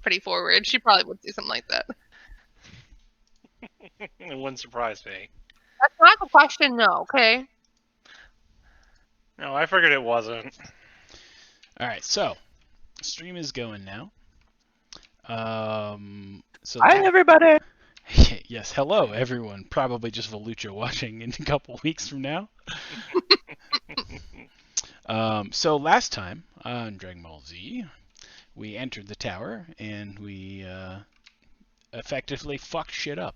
pretty forward. She probably would do something like that. It wouldn't surprise me. That's not the question, no, okay? No, I figured it wasn't. Alright, so stream is going now. So Hi, everybody. yes, hello everyone. Probably just Volucha watching in a couple weeks from now. So last time on Dragon Ball Z, we entered the tower and we effectively fucked shit up.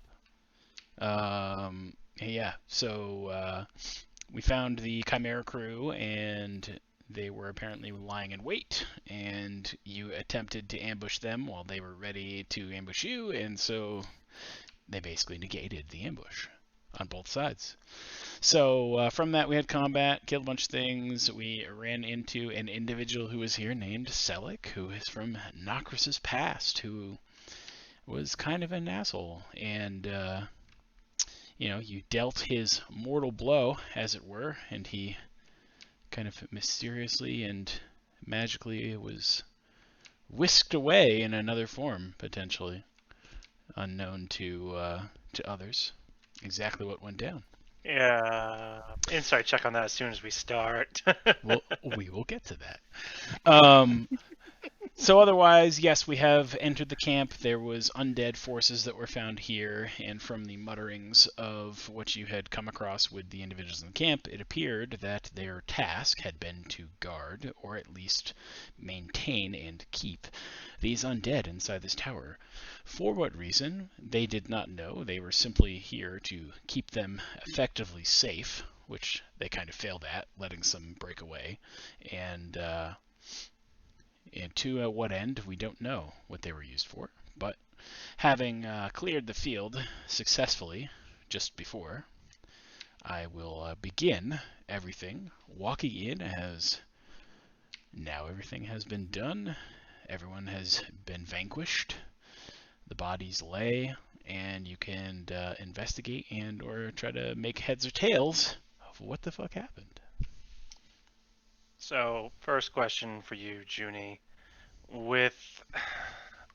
Yeah, so we found the Chimera crew and they were apparently lying in wait, and you attempted to ambush them while they were ready to ambush you, and so they basically negated the ambush on both sides. So from that, we had combat, killed a bunch of things. We ran into an individual who was here named Selleck, who is from Nokris's past, who was kind of an asshole, and you dealt his mortal blow, as it were, and he kind of mysteriously and magically was whisked away in another form, potentially unknown to others. Exactly what went down. Yeah, insight check on that as soon as we start. Well, we will get to that. So otherwise, yes, we have entered the camp. There was undead forces that were found here, and from the mutterings of what you had come across with the individuals in the camp, it appeared that their task had been to guard, or at least maintain and keep, these undead inside this tower. For what reason, they did not know. They were simply here to keep them effectively safe, which they kind of failed at, letting some break away, and to what end, we don't know what they were used for. But having cleared the field successfully just before, I will begin everything, walking in as now everything has been done. Everyone has been vanquished. The bodies lay, and you can investigate and or try to make heads or tails of what the fuck happened. So, first question for you, Junie.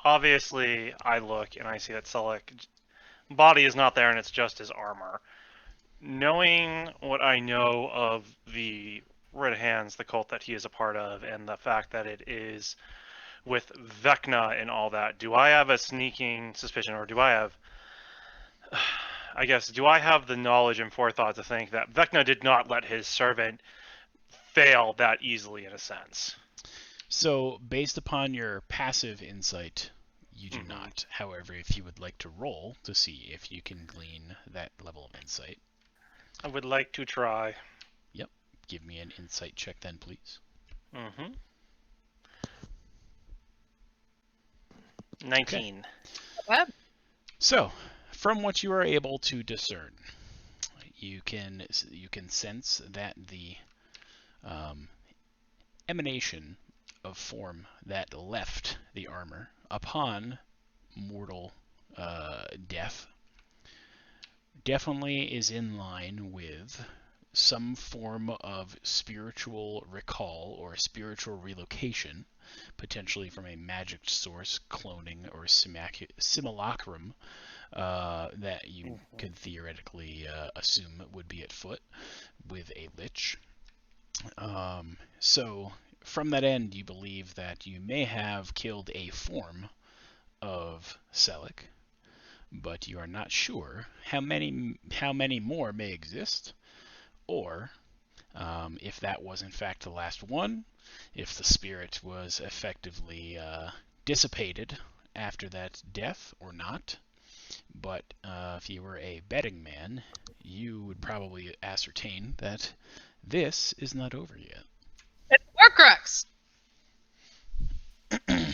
Obviously, I look and I see that Selleck's body is not there and it's just his armor. Knowing what I know of the Red Hands, the cult that he is a part of, and the fact that it is with Vecna and all that, do I have a sneaking suspicion, or do I have the knowledge and forethought to think that Vecna did not let his servant fail that easily, in a sense? So, based upon your passive insight, you do not. However, if you would like to roll to see if you can glean that level of insight. I would like to try. Yep. Give me an insight check then, please. 19. Okay. So, from what you are able to discern, you can sense that the emanation of form that left the armor upon mortal death definitely is in line with some form of spiritual recall or spiritual relocation, potentially from a magic source, cloning, or simulacrum that you could theoretically assume would be at foot with a lich. So from that end, you believe that you may have killed a form of Selleck, but you are not sure how many more may exist, or if that was in fact the last one, if the spirit was effectively dissipated after that death or not. But if you were a betting man, you would probably ascertain that this is not over yet. It's Horcrux!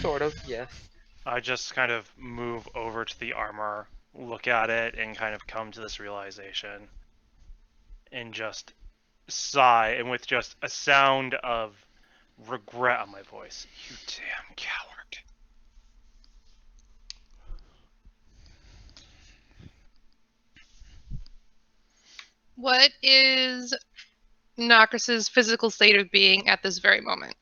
Sort of, yes. I just kind of move over to the armor, look at it, and kind of come to this realization. And just sigh, and with just a sound of regret on my voice. You damn coward. What is Nokris's physical state of being at this very moment?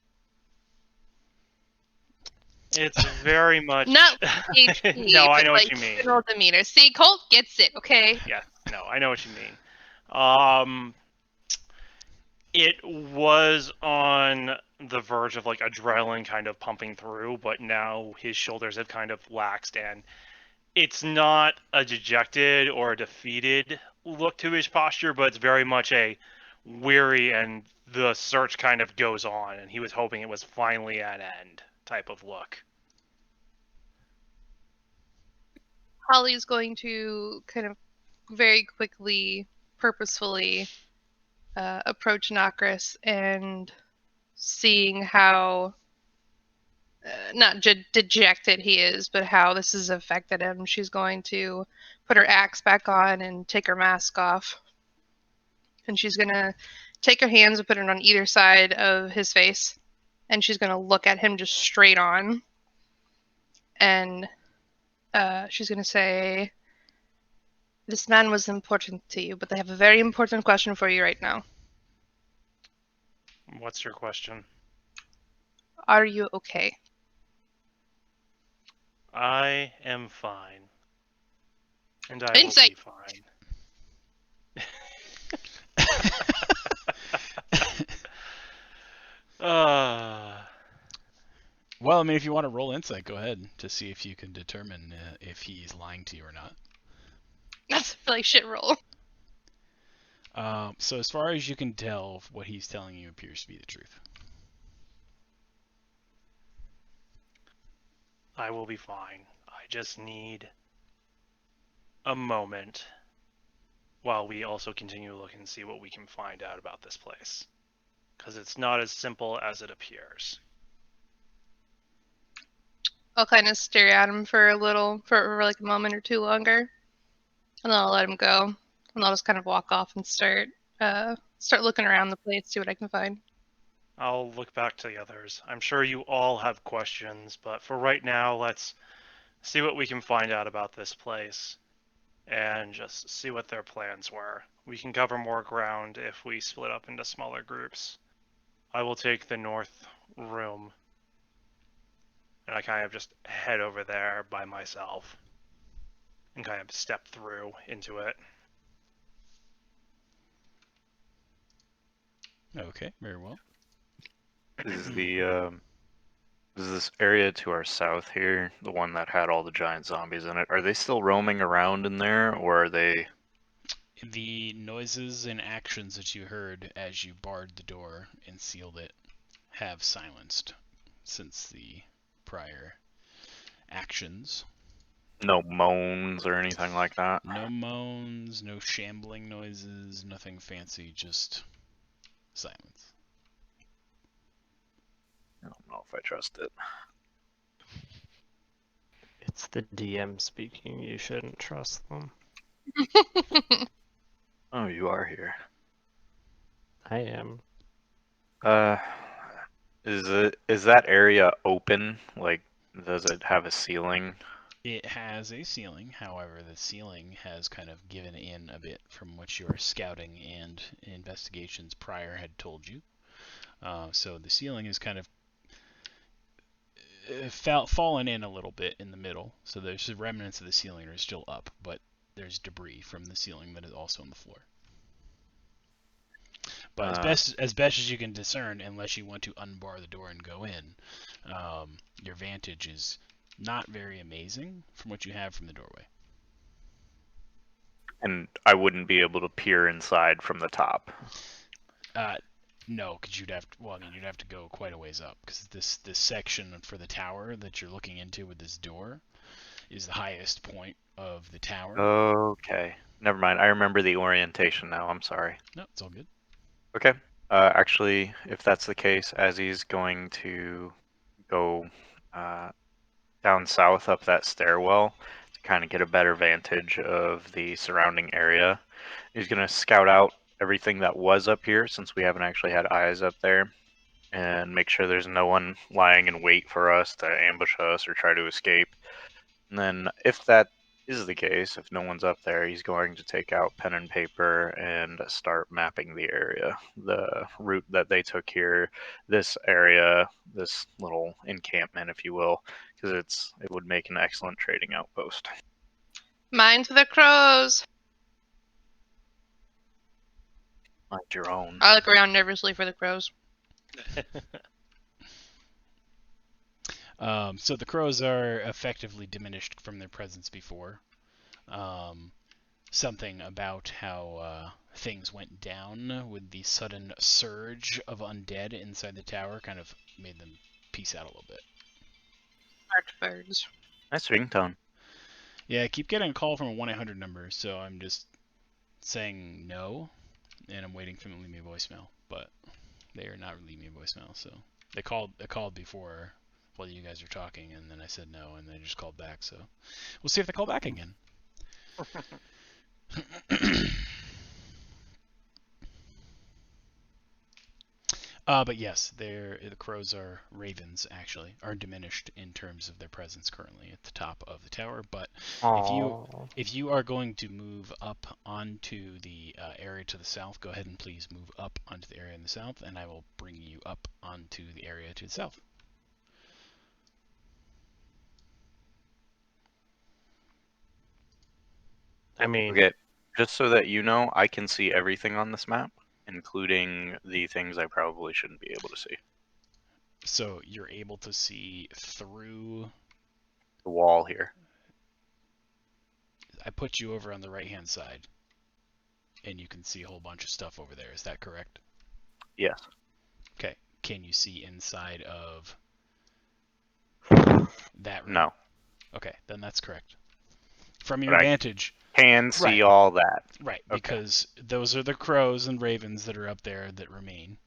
It's very much. Not HP, No, I but know like what you mean. general demeanor. See, Colt gets it, okay? Yeah, no, I know what you mean. It was on the verge of like adrenaline kind of pumping through, but now his shoulders have kind of laxed, and it's not a dejected or a defeated look to his posture, but it's very much a weary, and the search kind of goes on, and he was hoping it was finally at end type of look. Holly's going to kind of very quickly, purposefully approach Nokris, and seeing how not dejected he is, but how this has affected him, she's going to put her axe back on and take her mask off. And she's going to take her hands and put it on either side of his face. And she's going to look at him just straight on. And she's going to say, "This man was important to you, but I have a very important question for you right now. What's your question? Are you okay?" I am fine. And I Insight. will be fine. Well, I mean, if you want to roll insight, go ahead to see if you can determine if he's lying to you or not. That's a really shit roll. So as far as you can tell, what he's telling you appears to be the truth. I will be fine. I just need a moment while we also continue to look and see what we can find out about this place. Because it's not as simple as it appears. I'll kind of stare at him for like a moment or two longer, and then I'll let him go, and I'll just kind of walk off and start looking around the place, see what I can find. I'll look back to the others. I'm sure you all have questions, but for right now, let's see what we can find out about this place and just see what their plans were. We can cover more ground if we split up into smaller groups. I will take the north room, and I kind of just head over there by myself and kind of step through into it. Okay, very well. Is this area to our south here the one that had all the giant zombies in it? Are they still roaming around in there, or are they? The noises and actions that you heard as you barred the door and sealed it have silenced since the prior actions. No moans or anything like that? No moans, no shambling noises, nothing fancy, just silence. I don't know if I trust it. It's the DM speaking. You shouldn't trust them. Oh, you are here. I am. Is that area open? Like, does it have a ceiling? It has a ceiling, however, the ceiling has kind of given in a bit from what your scouting and investigations prior had told you. So the ceiling is kind of fallen in a little bit in the middle. So there's the remnants of the ceiling are still up, but there's debris from the ceiling that is also on the floor. But as best as you can discern, unless you want to unbar the door and go in, your vantage is not very amazing from what you have from the doorway. And I wouldn't be able to peer inside from the top. No, because you'd have to. Well, I mean, you'd have to go quite a ways up because this section for the tower that you're looking into with this door is the highest point of the tower. Okay, never mind. I remember the orientation now. I'm sorry. No, it's all good. Okay. Actually, if that's the case, as he's going to go down south up that stairwell to kind of get a better vantage of the surrounding area, he's going to scout out everything that was up here, since we haven't actually had eyes up there, and make sure there's no one lying in wait for us to ambush us or try to escape. And then if that is the case, if no one's up there, he's going to take out pen and paper and start mapping the area. The route that they took here, this area, this little encampment, if you will, because it would make an excellent trading outpost. Mine to the crows. Mind your own. I look around nervously for the crows. So the crows are effectively diminished from their presence before. Something about how things went down with the sudden surge of undead inside the tower kind of made them peace out a little bit. Smart birds. Nice ringtone. Yeah, I keep getting a call from a 1-800 number, so I'm just saying no, and I'm waiting for them to leave me a voicemail, but they are not leaving me a voicemail, so they called before while you guys were talking, and then I said no, and they just called back, so we'll see if they call back again. But yes, the crows are ravens, actually, are diminished in terms of their presence currently at the top of the tower. But if you are going to move up onto the area to the south, go ahead and please move up onto the area in the south, and I will bring you up onto the area to the south. I mean, Okay, just so that you know, I can see everything on this map, including the things I probably shouldn't be able to see. So you're able to see through. The wall here. I put you over on the right-hand side, and you can see a whole bunch of stuff over there. Is that correct? Yes. Okay. Can you see inside of that room? No. Okay, then that's correct. From your But I vantage, can see Right. all that. right, Okay. because those are the crows and ravens that are up there that remain.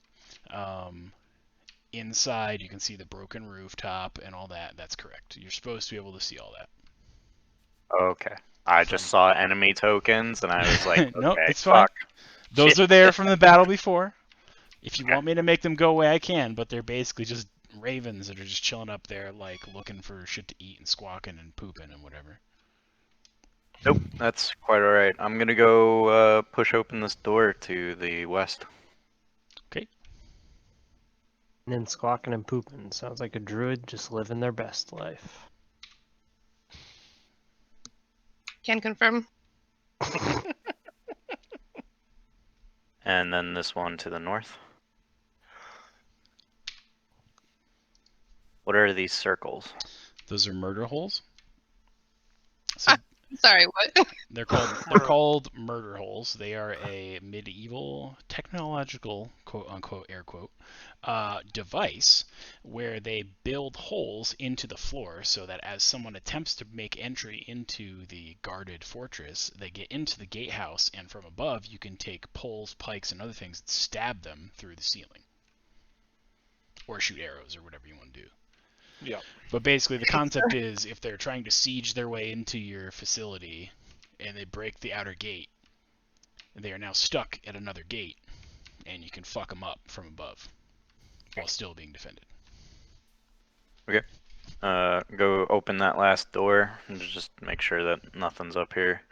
Inside, you can see the broken rooftop and all that. That's correct. You're supposed to be able to see all that. Okay. I just saw enemy tokens, and I was like, Nope, okay, it's fine. fuck. Those Shit. are there from the battle before. If you Okay. want me to make them go away, I can, but they're basically just ravens that are just chilling up there, like, looking for shit to eat and squawking and pooping and whatever. Nope, that's quite alright. I'm gonna go push open this door to the west. and then squawking and pooping. Sounds like a druid just living their best life. Can confirm. And then this one to the north. What are these circles? Those are murder holes. So Sorry, what? they're called murder holes. They are a medieval technological quote unquote air quote device where they build holes into the floor so that as someone attempts to make entry into the guarded fortress, they get into the gatehouse, and from above you can take poles, pikes, and other things and stab them through the ceiling, or shoot arrows or whatever you want to do. Yeah. But basically, the concept is if they're trying to siege their way into your facility and they break the outer gate, they are now stuck at another gate, and you can fuck them up from above while still being defended. Go open that last door and just make sure that nothing's up here.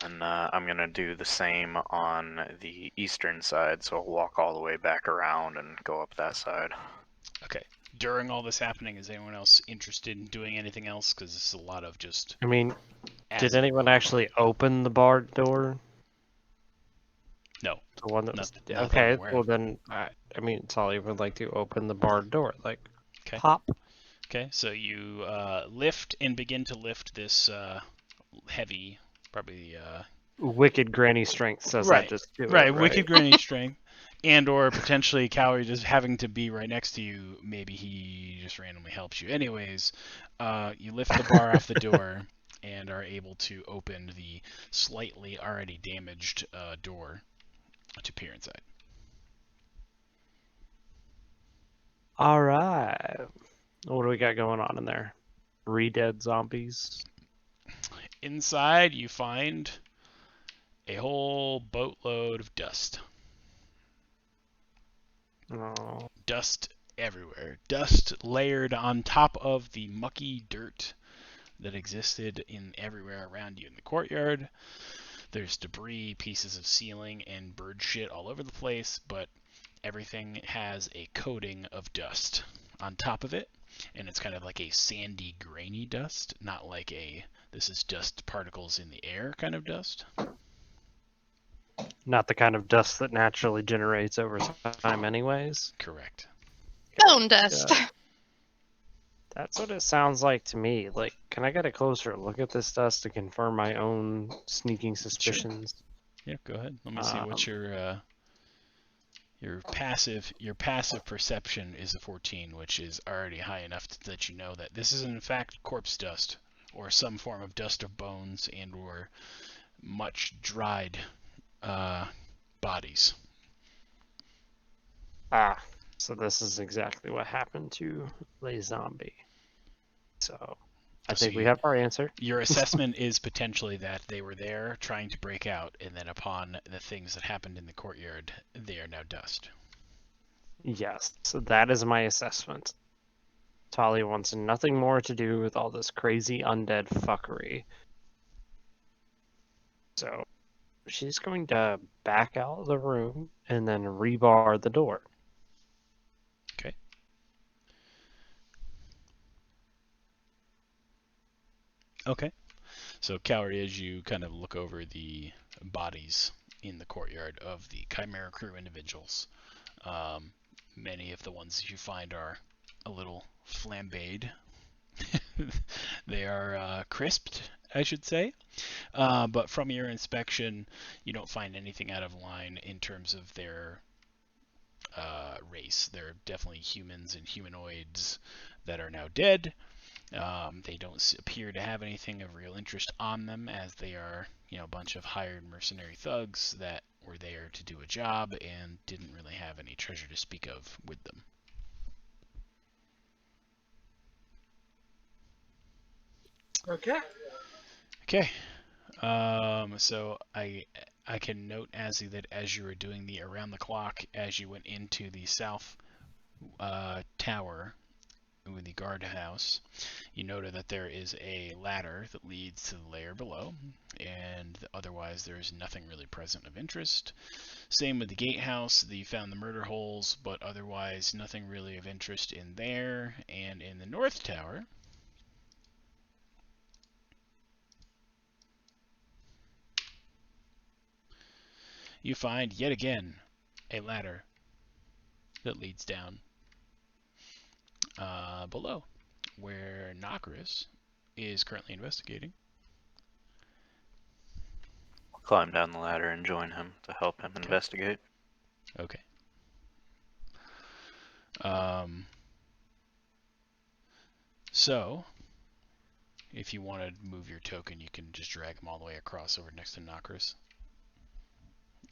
And I'm gonna do the same on the eastern side, so I'll walk all the way back around and go up that side. Okay. During all this happening, is anyone else interested in doing anything else? Because this is a lot of just. I mean, did as- anyone actually open the barred door? No. The one that Not- was not that I'm okay. aware Well, of. then I mean, Solly would like to open the barred door, like Okay. pop. Okay, so you lift and begin to lift this heavy, probably. Wicked granny strength says Right, I just do Right, it, wicked granny strength, and or potentially Calorie just having to be right next to you. Maybe he just randomly helps you. Anyways, you lift the bar off the door and are able to open the slightly already damaged door to peer inside. All right. What do we got going on in there? 3 dead zombies. Inside, you find a whole boatload of dust. Oh, Dust everywhere. Dust layered on top of the mucky dirt that existed in everywhere around you in the courtyard. There's debris, pieces of ceiling, and bird shit all over the place, but everything has a coating of dust on top of it, and it's kind of like a sandy, grainy dust, not like a this is dust particles in the air kind of dust. Not the kind of dust that naturally generates over time, anyways. Correct. Bone dust. Yeah. That's what it sounds like to me. Like, can I get a closer look at this dust to confirm my own sneaking suspicions? Yeah, go ahead. Let me see what your passive perception is a 14, which is already high enough to let you know that this is in fact corpse dust or some form of dust of bones and or much dried bodies. So this is exactly what happened to Les Zombie. So I think we have our answer. Your assessment is potentially that they were there trying to break out, and then upon the things that happened in the courtyard, they are now dust. Yes, so that is my assessment. Talia wants nothing more to do with all this crazy undead fuckery. So she's going to back out of the room and then rebar the door. Okay. Okay. So, Cowrie, as you kind of look over the bodies in the courtyard of the Chimera crew individuals, many of the ones that you find are a little flambéed. They are crisped, I should say. But from your inspection, you don't find anything out of line in terms of their race. They're definitely humans and humanoids that are now dead. They don't appear to have anything of real interest on them, as they are, a bunch of hired mercenary thugs that were there to do a job and didn't really have any treasure to speak of with them. Okay. Okay. So I can note, Azzy, that as you were doing the around the clock, as you went into the south tower with the guardhouse, you noted that there is a ladder that leads to the layer below, and otherwise there is nothing really present of interest. Same with the gatehouse, you found the murder holes, but otherwise nothing really of interest in there. And in the north tower, you find yet again a ladder that leads down below, where Nokris is currently investigating. I'll climb down the ladder and join him to help him investigate. Okay. So, if you want to move your token, you can just drag him all the way across over next to Nokris.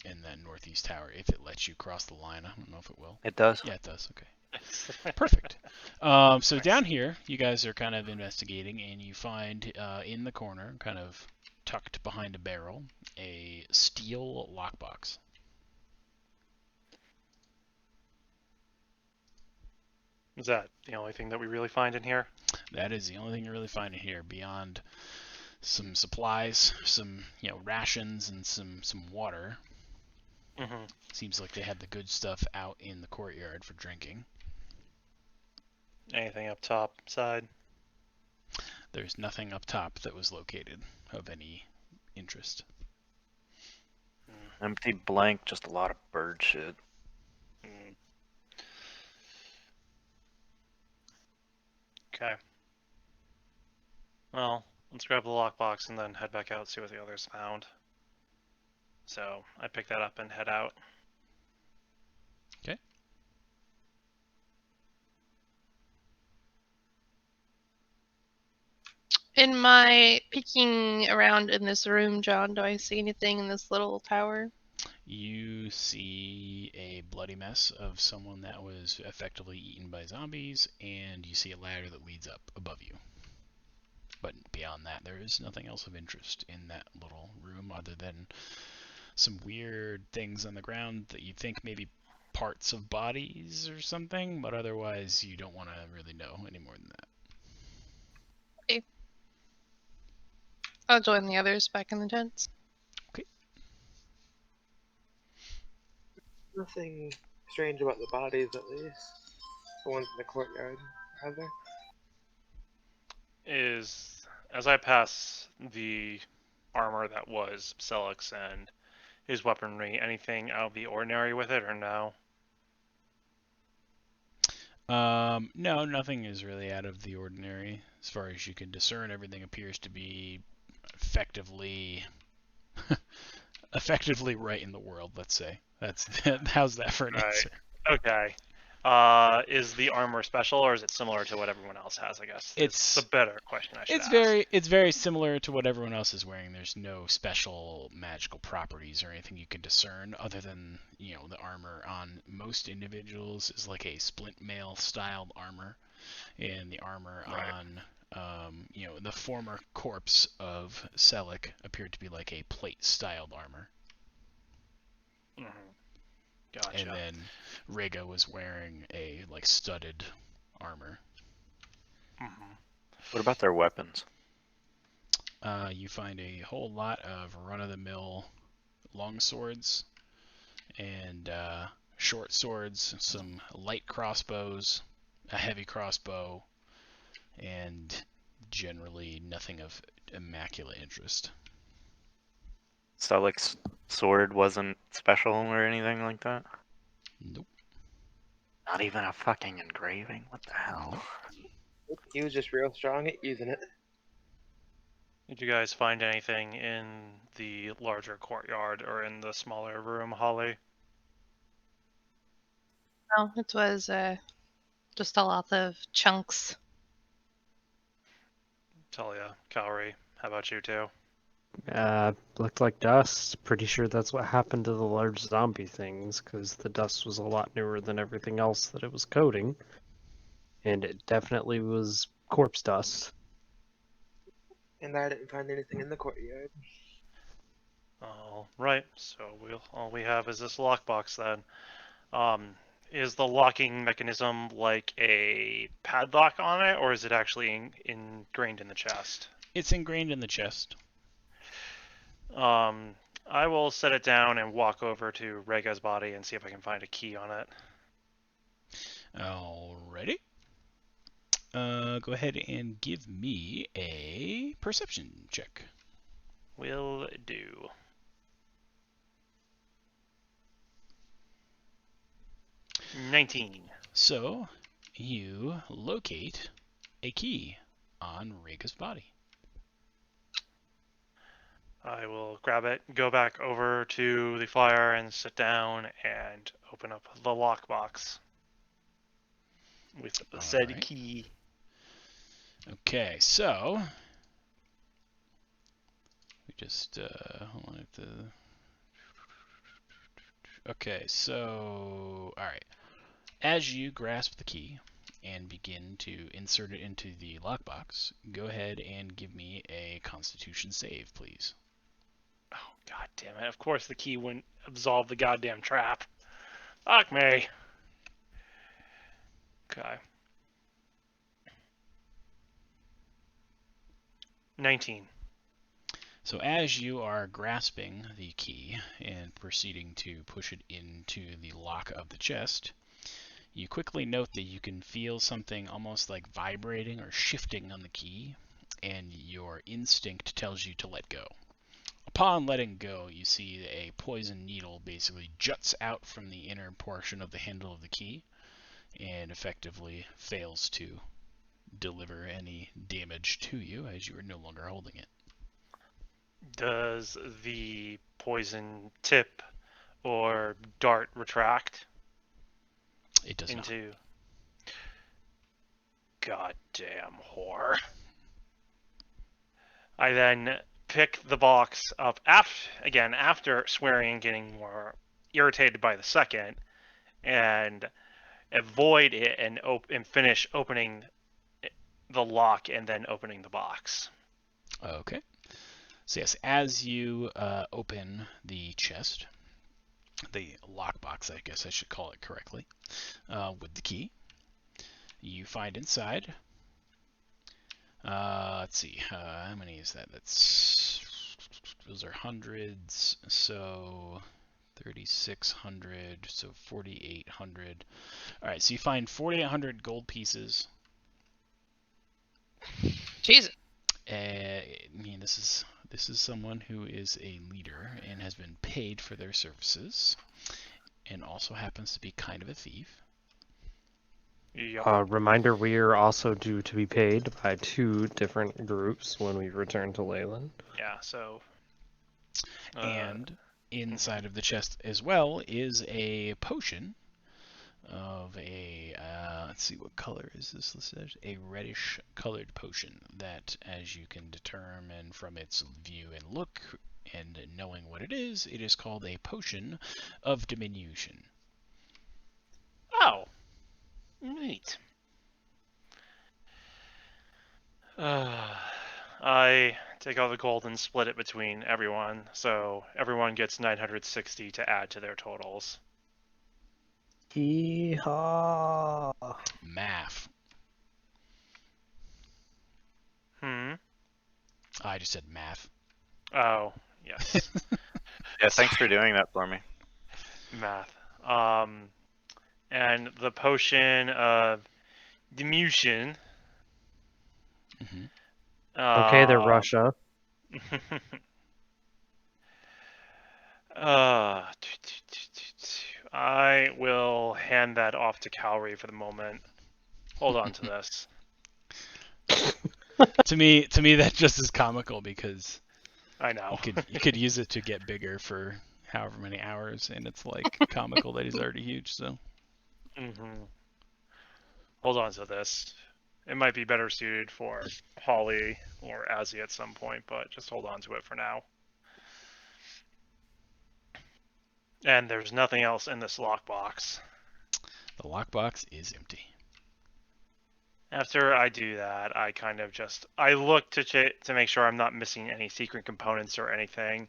And then northeast tower, if it lets you cross the line. I don't know if it will. It does? Yeah, it does. Okay. Perfect. So down here, you guys are kind of investigating, and you find in the corner, kind of tucked behind a barrel, a steel lockbox. Is that the only thing that we really find in here? That is the only thing you really find in here, beyond some supplies, some rations, and some water. Mm-hmm. Seems like they had the good stuff out in the courtyard for drinking. Anything up top side? There's nothing up top that was located of any interest. Empty, blank, just a lot of bird shit. Okay. Well, let's grab the lockbox and then head back out, see what the others found. So I pick that up and head out. Okay. In my peeking around in this room, John, do I see anything in this little tower? You see a bloody mess of someone that was effectively eaten by zombies, and you see a ladder that leads up above you. But beyond that, there is nothing else of interest in that little room other than some weird things on the ground that you think maybe parts of bodies or something, but otherwise you don't want to really know any more than that. Okay. I'll join the others back in the tents. Nothing strange about the bodies, at least. The ones in the courtyard, rather. Is as I pass the armor that was Selleck's and his weaponry, anything out of the ordinary with it, or no? No, nothing is really out of the ordinary. As far as you can discern, everything appears to be effectively effectively right in the world, let's say. That's how's that for an Right. answer? Okay. Is the armor special, or is it similar to what everyone else has? I guess It's the better question I should it's ask. it's very similar to what everyone else is wearing. There's no special magical properties or anything you can discern other than, you know, the armor on most individuals is like a splint mail styled armor, and the armor Right. on you know, the former corpse of Selleck appeared to be like a plate styled armor. Mhm. Gotcha. And then Rhaega was wearing a like studded armor. Mhm. What about their weapons? You find a whole lot of run-of-the-mill long swords and short swords, some light crossbows, a heavy crossbow, and generally nothing of immaculate interest. Selleck's sword wasn't special or anything like that? Nope. Not even a fucking engraving? What the hell? He was just real strong at using it. Did you guys find anything in the larger courtyard or in the smaller room, Holly? No, it was just a lot of chunks. Talia, Cowrie, how about you two? Looked like dust. Pretty sure that's what happened to the large zombie things, because the dust was a lot newer than everything else that it was coating. And it definitely was corpse dust. And I didn't find anything in the courtyard. All right, so all we have is this lockbox then. Is the locking mechanism like a padlock on it, or is it actually ingrained in the chest? It's ingrained in the chest. I will set it down and walk over to Rhaega's body and see if I can find a key on it. Alrighty. Go ahead and give me a perception check. Will do. $19. So, you locate a key on Rhaega's body. I will grab it, go back over to the fire and sit down and open up the lockbox with the said Alright. key. Okay, so we just hold on at the. Okay, so alright. As you grasp the key and begin to insert it into the lockbox, go ahead and give me a Constitution save, please. Oh, god damn it. Of course the key wouldn't absolve the goddamn trap. Fuck me. Okay. 19. So as you are grasping the key and proceeding to push it into the lock of the chest, you quickly note that you can feel something almost like vibrating or shifting on the key, and your instinct tells you to let go. Upon letting go, you see a poison needle basically juts out from the inner portion of the handle of the key and effectively fails to deliver any damage to you as you are no longer holding it. Does the poison tip or dart retract It does not. into... Goddamn whore. I then pick the box up after swearing and getting more irritated by the second, and avoid it and finish opening the lock and then opening the box. Okay. So yes, as you open the chest, the lockbox, I guess I should call it correctly, with the key, you find inside. Let's see, how many is that? That's those are hundreds, so 3,600, so 4,800. All right, so you find 4,800 gold pieces. Jesus. I mean, this is someone who is a leader and has been paid for their services, and also happens to be kind of a thief. Yep. Reminder, we are also due to be paid by 2 different groups when we return to Leyland. Yeah, so. And inside of the chest as well is a potion of a, let's see, what color is this listed as? A reddish colored potion that, as you can determine from its view and look and knowing what it is called a potion of diminution. Oh. Neat. I take all the gold and split it between everyone, so everyone gets 960 to add to their totals. Yeehaw! Math. I just said math. Oh, yes. Yeah, thanks for doing that for me. Math. And the potion of diminution. Mm-hmm. Okay, they're Russia. I will hand that off to Calorie for the moment. Hold on to this. To me, that just is comical because I know. you could use it to get bigger for however many hours, and it's like comical that he's already huge. So. Mm-hmm. Hold on to this. It might be better suited for Holly or Azzy at some point, but just hold on to it for now. And there's nothing else in this lockbox. The lockbox is empty. After I do that, I kind of just I look to make sure I'm not missing any secret components or anything,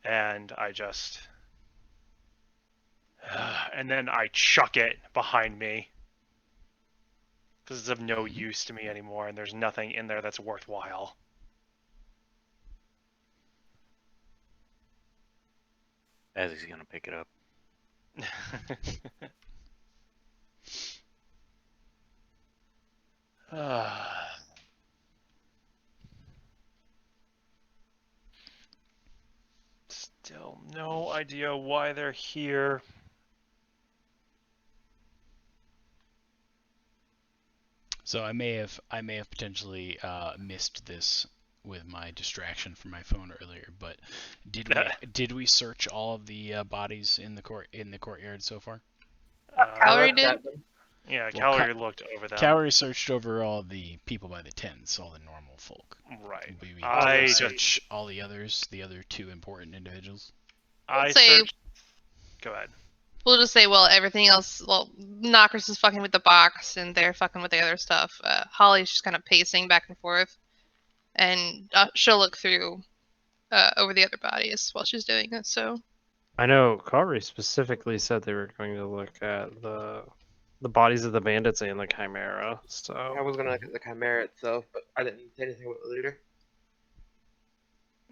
and I just and then I chuck it behind me because it's of no use to me anymore, and there's nothing in there that's worthwhile. As he's gonna pick it up. Still no idea why they're here. So I may have potentially missed this with my distraction from my phone earlier, but did we search all of the bodies in the courtyard so far? Calorie did? Yeah, Well, Calorie looked over them. Calorie searched over all the people by the tents, all the normal folk. Right. We I search all the others, the other 2 important individuals. I say- searched. Go ahead. We'll just say, well, everything else, well, Knockers is fucking with the box, and they're fucking with the other stuff. Holly's just kind of pacing back and forth, and she'll look through over the other bodies while she's doing it, so. I know Kari specifically said they were going to look at the bodies of the bandits and the Chimera, so... I was gonna look at the Chimera itself, but I didn't say anything about the leader.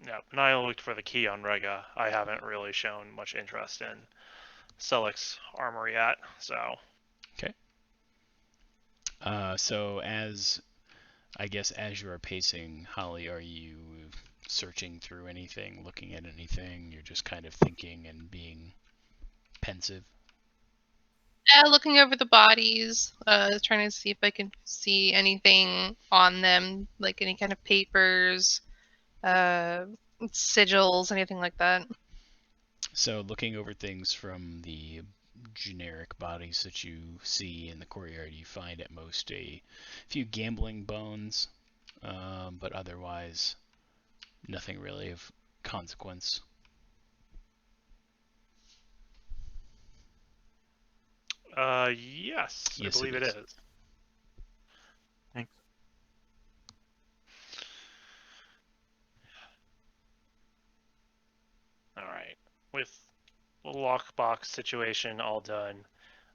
Yeah, and I looked for the key on Rega. I haven't really shown much interest in Selleck's armor yet, so. So as you are pacing, Holly, are you searching through anything, looking at anything? You're just kind of thinking and being pensive? Looking over the bodies, trying to see if I can see anything on them, like any kind of papers, sigils, anything like that. So looking over things from the generic bodies that you see in the courtyard, you find at most a few gambling bones, but otherwise nothing really of consequence. Yes, I Yes, believe it it is. is. Thanks. Alright. With the lockbox situation all done,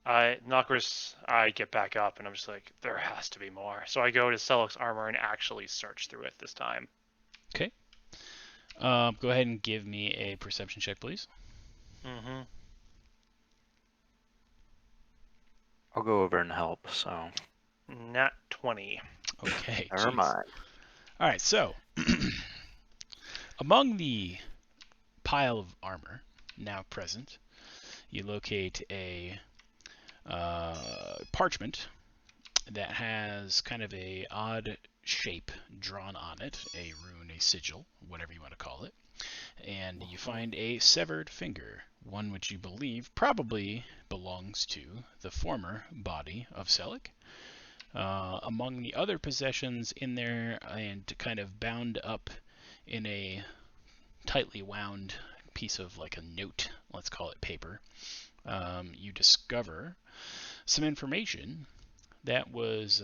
Knockers, I get back up and I'm just like, there has to be more. So I go to Selleck's armor and actually search through it this time. Go ahead and give me a perception check, please. Mm-hmm. I'll go over and help. So Nat 20. Okay. never Jeez. mind. All right. So, among the pile of armor now present, you locate a parchment that has kind of a odd shape drawn on it, a rune, a sigil, whatever you want to call it. And you find a severed finger, one which you believe probably belongs to the former body of Selleck. Among the other possessions in there, and kind of bound up in a tightly wound piece of like a note, let's call it paper, you discover some information that was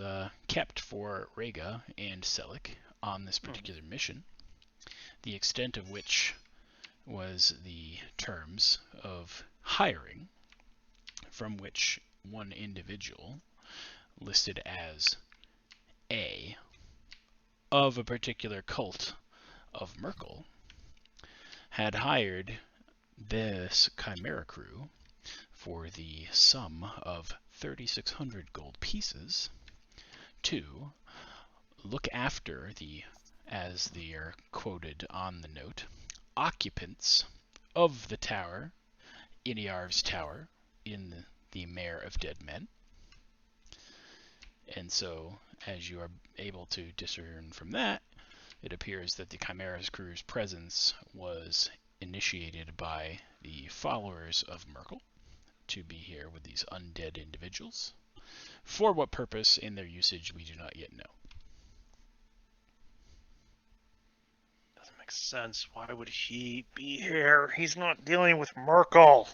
kept for Rhaega and Selleck on this particular mission, the extent of which was the terms of hiring, from which one individual listed as A of a particular cult of Merkel had hired this Chimera crew for the sum of 3,600 gold pieces to look after the, as they are quoted on the note, occupants of the tower, Iniarv's tower, in the Mare of Dead Men. And so, as you are able to discern from that, it appears that the Chimera's crew's presence was initiated by the followers of Merkel to be here with these undead individuals. For what purpose in their usage, we do not yet know. Doesn't make sense. Why would he be here? He's not dealing with Merkel.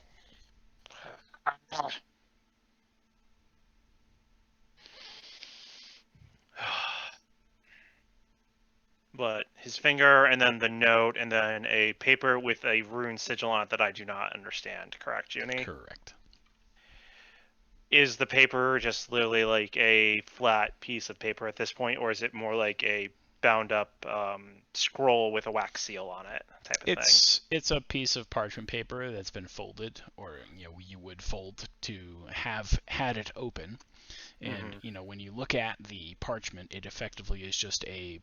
But his finger, and then the note, and then a paper with a rune sigil on it that I do not understand. Correct, Junie? Correct. Is the paper just literally like a flat piece of paper at this point, or is it more like a bound up scroll with a wax seal on it type of thing? It's a piece of parchment paper that's been folded, or you would fold to have had it open. And when you look at the parchment, it effectively is just a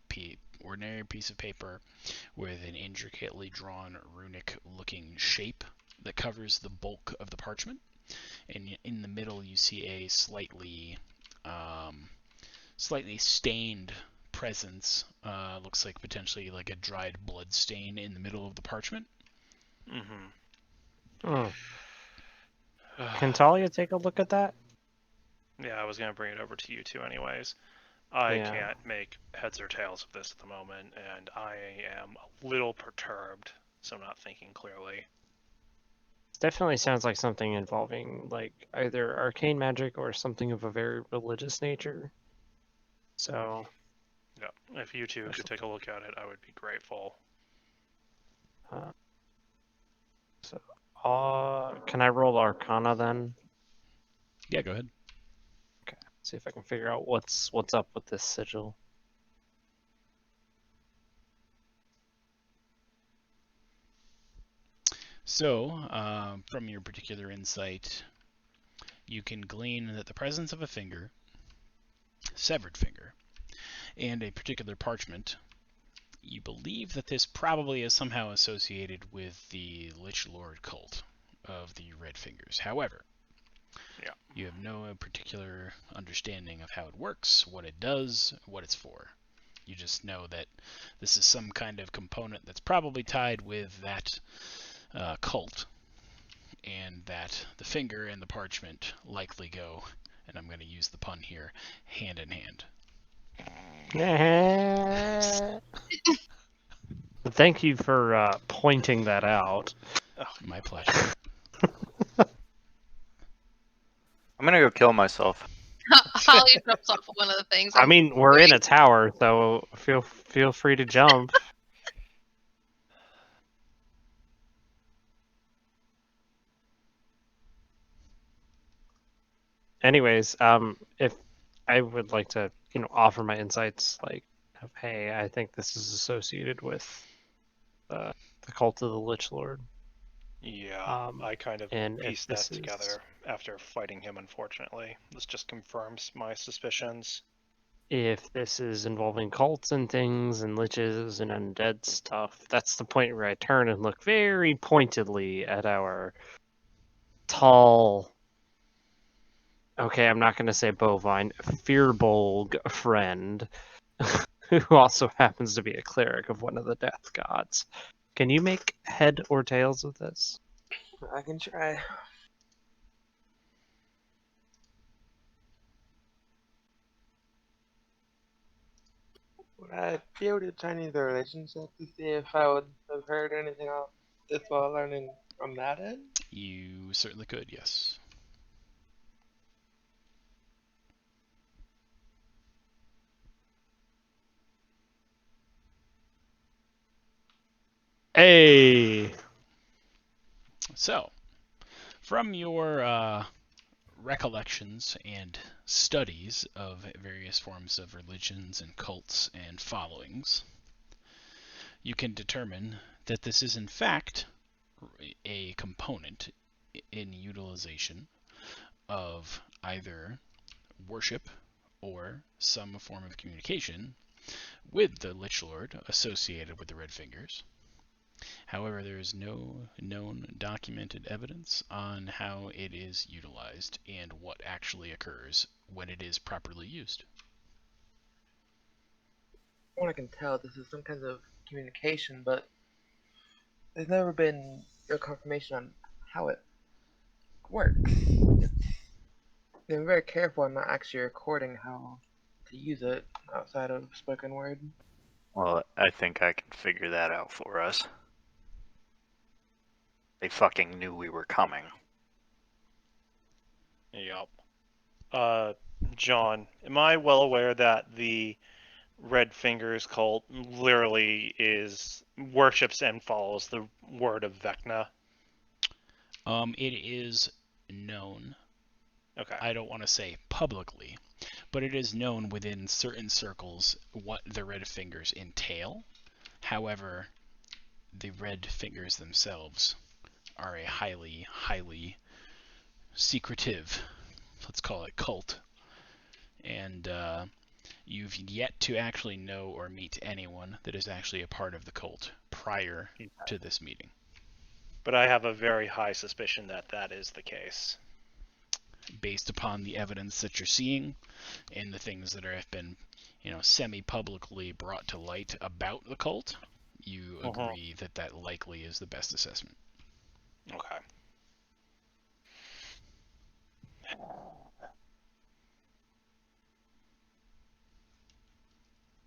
ordinary piece of paper with an intricately drawn runic-looking shape that covers the bulk of the parchment. And in the middle, you see a slightly stained presence. Looks like potentially like a dried blood stain in the middle of the parchment. Can Talia take a look at that? Yeah, I was going to bring it over to you two anyways. I Yeah. can't make heads or tails of this at the moment, and I am a little perturbed, so I'm not thinking clearly. Definitely sounds like something involving like either arcane magic or something of a very religious nature. So Yeah, if you two could take a look at it, I would be grateful. Can I roll Arcana then? Yeah, go ahead. Okay. See if I can figure out what's up with this sigil. So, from your particular insight, you can glean that the presence of a finger, severed finger, and a particular parchment, you believe that this probably is somehow associated with the Lich Lord cult of the Red Fingers. However, you have no particular understanding of how it works, what it does, what it's for. You just know that this is some kind of component that's probably tied with that cult, and that the finger and the parchment likely go, and I'm going to use the pun here, hand in hand. Thank you for pointing that out. Oh, my pleasure. I'm gonna go kill myself. Holly jumps off of one of the things. I mean, we're in a tower, so feel free to jump. Anyways, if I would like to, offer my insights, like, of, hey, I think this is associated with the cult of the Lich Lord. Yeah, I kind of and if pieced that this is- together after fighting him, unfortunately. This just confirms my suspicions. If this is involving cults and things and liches and undead stuff, that's the point where I turn and look very pointedly at our tall. Okay, I'm not going to say bovine, Fearbolg friend, who also happens to be a cleric of one of the death gods. Can you make head or tails of this? I can try. Would I be able to try any of the religion check to see if I would have heard anything else this while learning from that end? You certainly could, yes. Hey! So, from your recollections and studies of various forms of religions and cults and followings, you can determine that this is in fact a component in utilization of either worship or some form of communication with the Lich Lord associated with the Red Fingers. However, there is no known documented evidence on how it is utilized and what actually occurs when it is properly used. From what I can tell, this is some kind of communication, but there's never been real confirmation on how it works. I'm very careful on not actually recording how to use it outside of spoken word. Well, I think I can figure that out for us. They fucking knew we were coming. Yep. John, am I well aware that the Red Fingers cult literally worships and follows the word of Vecna? It is known, Okay. I don't want to say publicly, but it is known within certain circles what the Red Fingers entail. However, the Red Fingers themselves are a highly, highly secretive, let's call it cult, and you've yet to actually know or meet anyone that is actually a part of the cult prior to this meeting. But I have a very high suspicion that that is the case. Based upon the evidence that you're seeing and the things that have been, semi-publicly brought to light about the cult, you agree that that likely is the best assessment. Okay.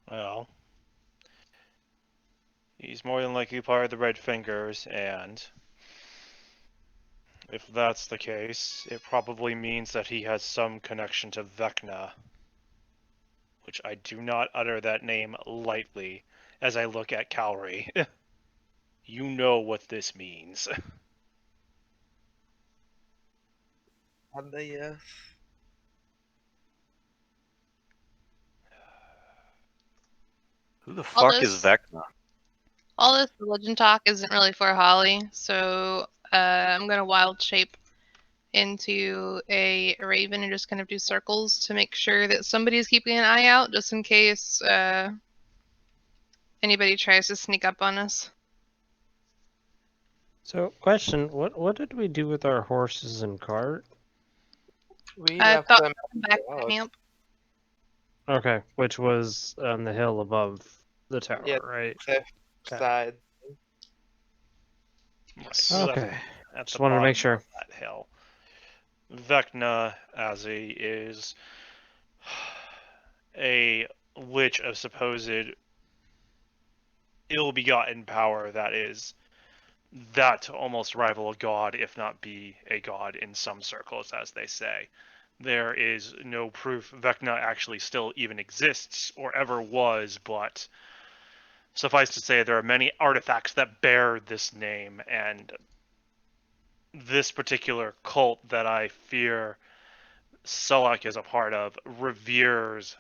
Well, he's more than likely part of the Red Fingers, and if that's the case, it probably means that he has some connection to Vecna, which I do not utter that name lightly as I look at Calry. You know what this means. And the Who the All fuck is this- Vecna? All this religion talk isn't really for Holly, so I'm gonna wild shape into a raven and just kind of do circles to make sure that somebody's keeping an eye out, just in case anybody tries to sneak up on us. So, question: what did we do with our horses and cart? we I left thought them back out. to camp. Okay, which was on the hill above the tower, Yeah. right? cliff Okay. side. Yes. We left Okay. at Just the wanted to make bottom sure. of that hill. Vecna, as he is a lich of supposed ill-begotten power that is that to almost rival a god, if not be a god in some circles, as they say. There is no proof Vecna actually still even exists or ever was, but suffice to say there are many artifacts that bear this name, and this particular cult that I fear Sulak is a part of reveres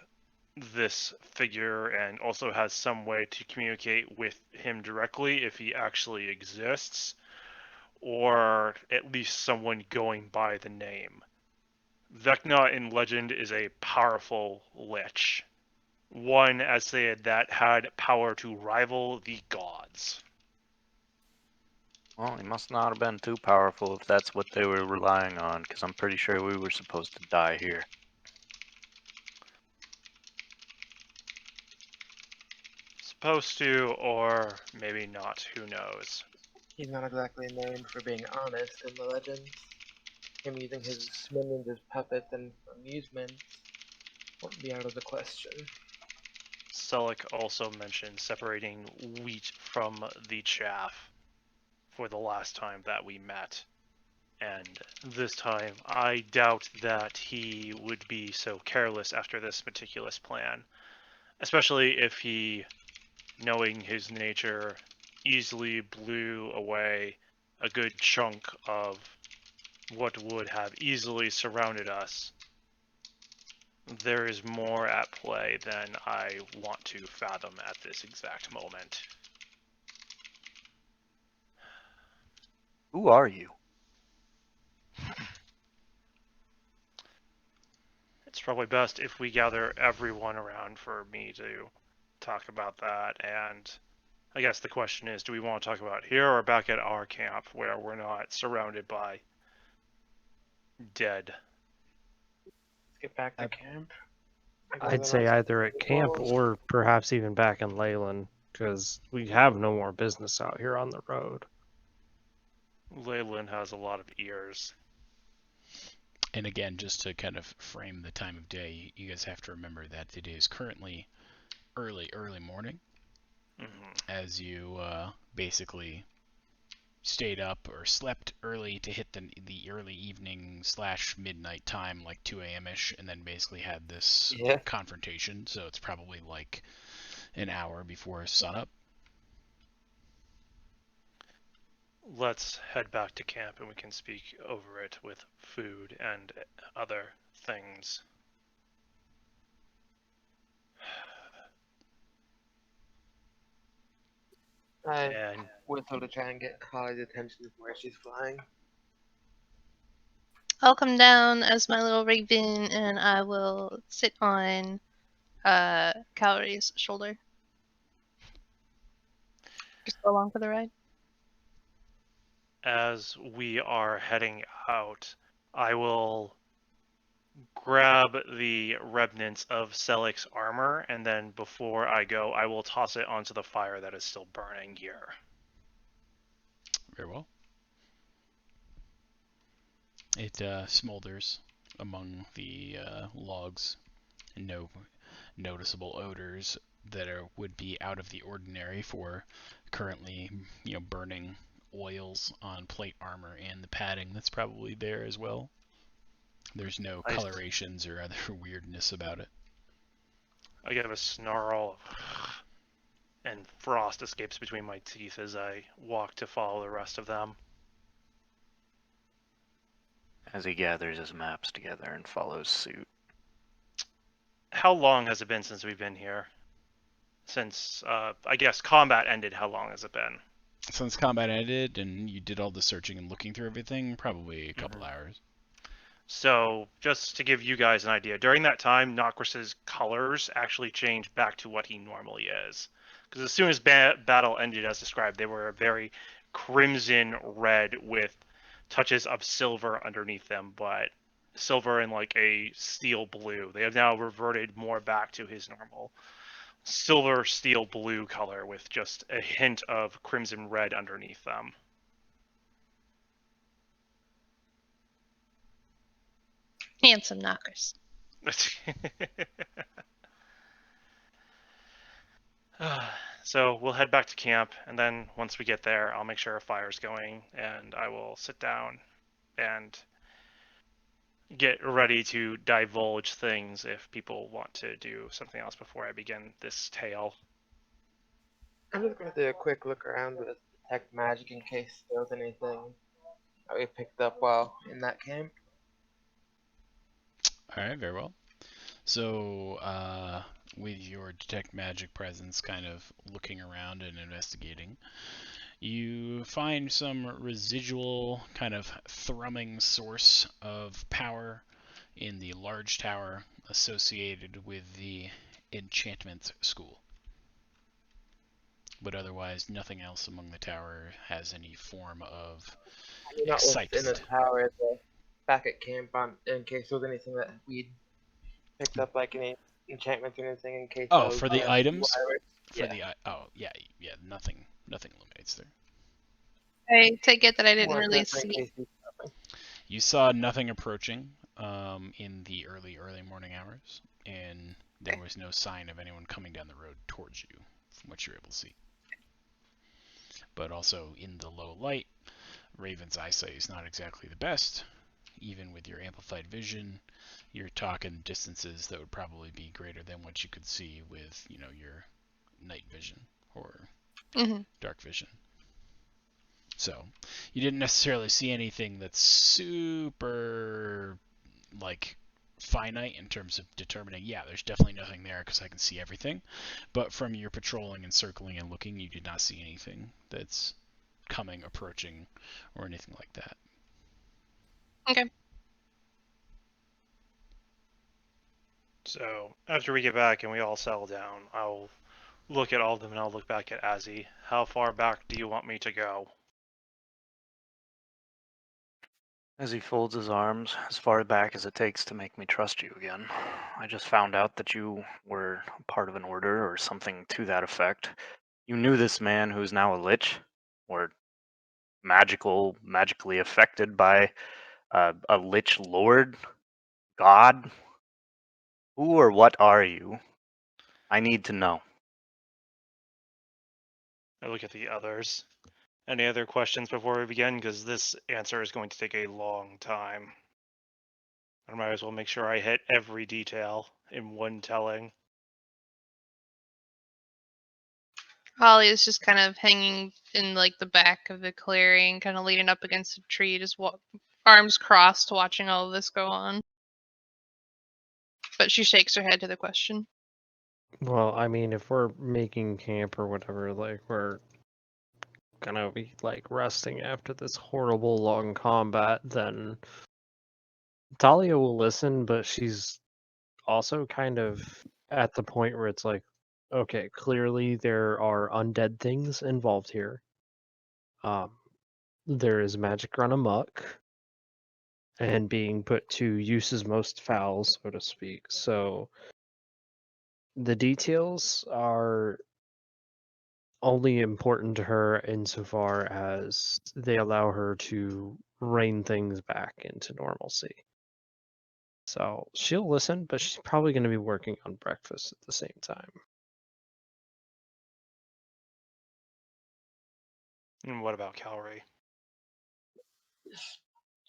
this figure and also has some way to communicate with him directly if he actually exists, or at least someone going by the name. Vecna in legend is a powerful lich. One, as said, that had power to rival the gods. Well, he must not have been too powerful if that's what they were relying on, because I'm pretty sure we were supposed to die here. Supposed to, or maybe not, who knows. He's not exactly known for being honest in the legends. Him using his minions as puppets and amusement won't be out of the question. Selleck also mentioned separating wheat from the chaff for the last time that we met. And this time, I doubt that he would be so careless after this meticulous plan. Especially if he, knowing his nature, easily blew away a good chunk of what would have easily surrounded us. There is more at play than I want to fathom at this exact moment. Who are you? It's probably best if we gather everyone around for me to talk about that, and I guess the question is, do we want to talk about it here or back at our camp where we're not surrounded by dead? Let's get back to camp. I'd say either at camp or perhaps even back in Leyland, because we have no more business out here on the road. Leyland has a lot of ears. And again, just to kind of frame the time of day, you guys have to remember that it is currently early morning, as you basically stayed up or slept early to hit the early evening / midnight time, like 2 a.m.-ish, and then basically had this confrontation, so it's probably like an hour before sunup. Let's head back to camp and we can speak over it with food and other things. I whistle to try and get Holly's attention from where she's flying. I'll come down as my little raven and I will sit on Calories' shoulder. Just go along for the ride. As we are heading out, I will grab the remnants of Selleck's armor, and then before I go, I will toss it onto the fire that is still burning here. Very well. It smolders among the logs. No noticeable odors that would be out of the ordinary for currently, burning oils on plate armor and the padding that's probably there as well. There's no colorations or other weirdness about it. I give a snarl, and frost escapes between my teeth as I walk to follow the rest of them. As he gathers his maps together and follows suit. How long has it been since we've been here? Since, I guess, combat ended, how long has it been? Since combat ended and you did all the searching and looking through everything, probably a couple hours. So, just to give you guys an idea, during that time, Nokris's colors actually changed back to what he normally is. Because as soon as battle ended as described, they were a very crimson red with touches of silver underneath them, but silver and like a steel blue. They have now reverted more back to his normal silver steel blue color with just a hint of crimson red underneath them. Handsome knockers. So we'll head back to camp, and then once we get there, I'll make sure a fire's going, and I will sit down and get ready to divulge things if people want to do something else before I begin this tale. I'm just going to do a quick look around to detect magic in case there was anything that we picked up while in that camp. Alright, very well. So, with your detect magic presence kind of looking around and investigating, you find some residual kind of thrumming source of power in the large tower associated with the enchantment school. But otherwise, nothing else among the tower has any form of You're not within the excitement. tower at the back at camp in case there was anything that we'd picked up, like any enchantments or anything in case. Oh, of, for the items? whatever. For Yeah. yeah, nothing illuminates there. I take it that I didn't More really just in see. case You saw nothing approaching in the early morning hours, and there was no sign of anyone coming down the road towards you, from what you're able to see. But also in the low light, Raven's eyesight is not exactly the best. Even with your amplified vision, you're talking distances that would probably be greater than what you could see with, your night vision or dark vision. So, you didn't necessarily see anything that's super, finite in terms of determining, yeah, there's definitely nothing there because I can see everything. But from your patrolling and circling and looking, you did not see anything that's coming, approaching, or anything like that. Okay. So after we get back and we all settle down, I'll look at all of them and I'll look back at Azzy. How far back do you want me to go? As he folds his arms as far back as it takes to make me trust you again. I just found out that you were part of an order or something to that effect. You knew this man who's now a lich, or magically affected by a lich lord? God? Who or what are you? I need to know. I look at the others. Any other questions before we begin? Because this answer is going to take a long time. I might as well make sure I hit every detail in one telling. Holly is just kind of hanging in like the back of the clearing, kind of leaning up against a tree, just arms crossed, watching all of this go on. But she shakes her head to the question. Well, I mean, if we're making camp or whatever, like, we're gonna be, like, resting after this horrible long combat, then Talia will listen, but she's also kind of at the point where it's like, okay, clearly there are undead things involved here. There is magic run amok and being put to uses most foul, so to speak. So the details are only important to her insofar as they allow her to rein things back into normalcy. So she'll listen, but she's probably going to be working on breakfast at the same time. And what about Calry?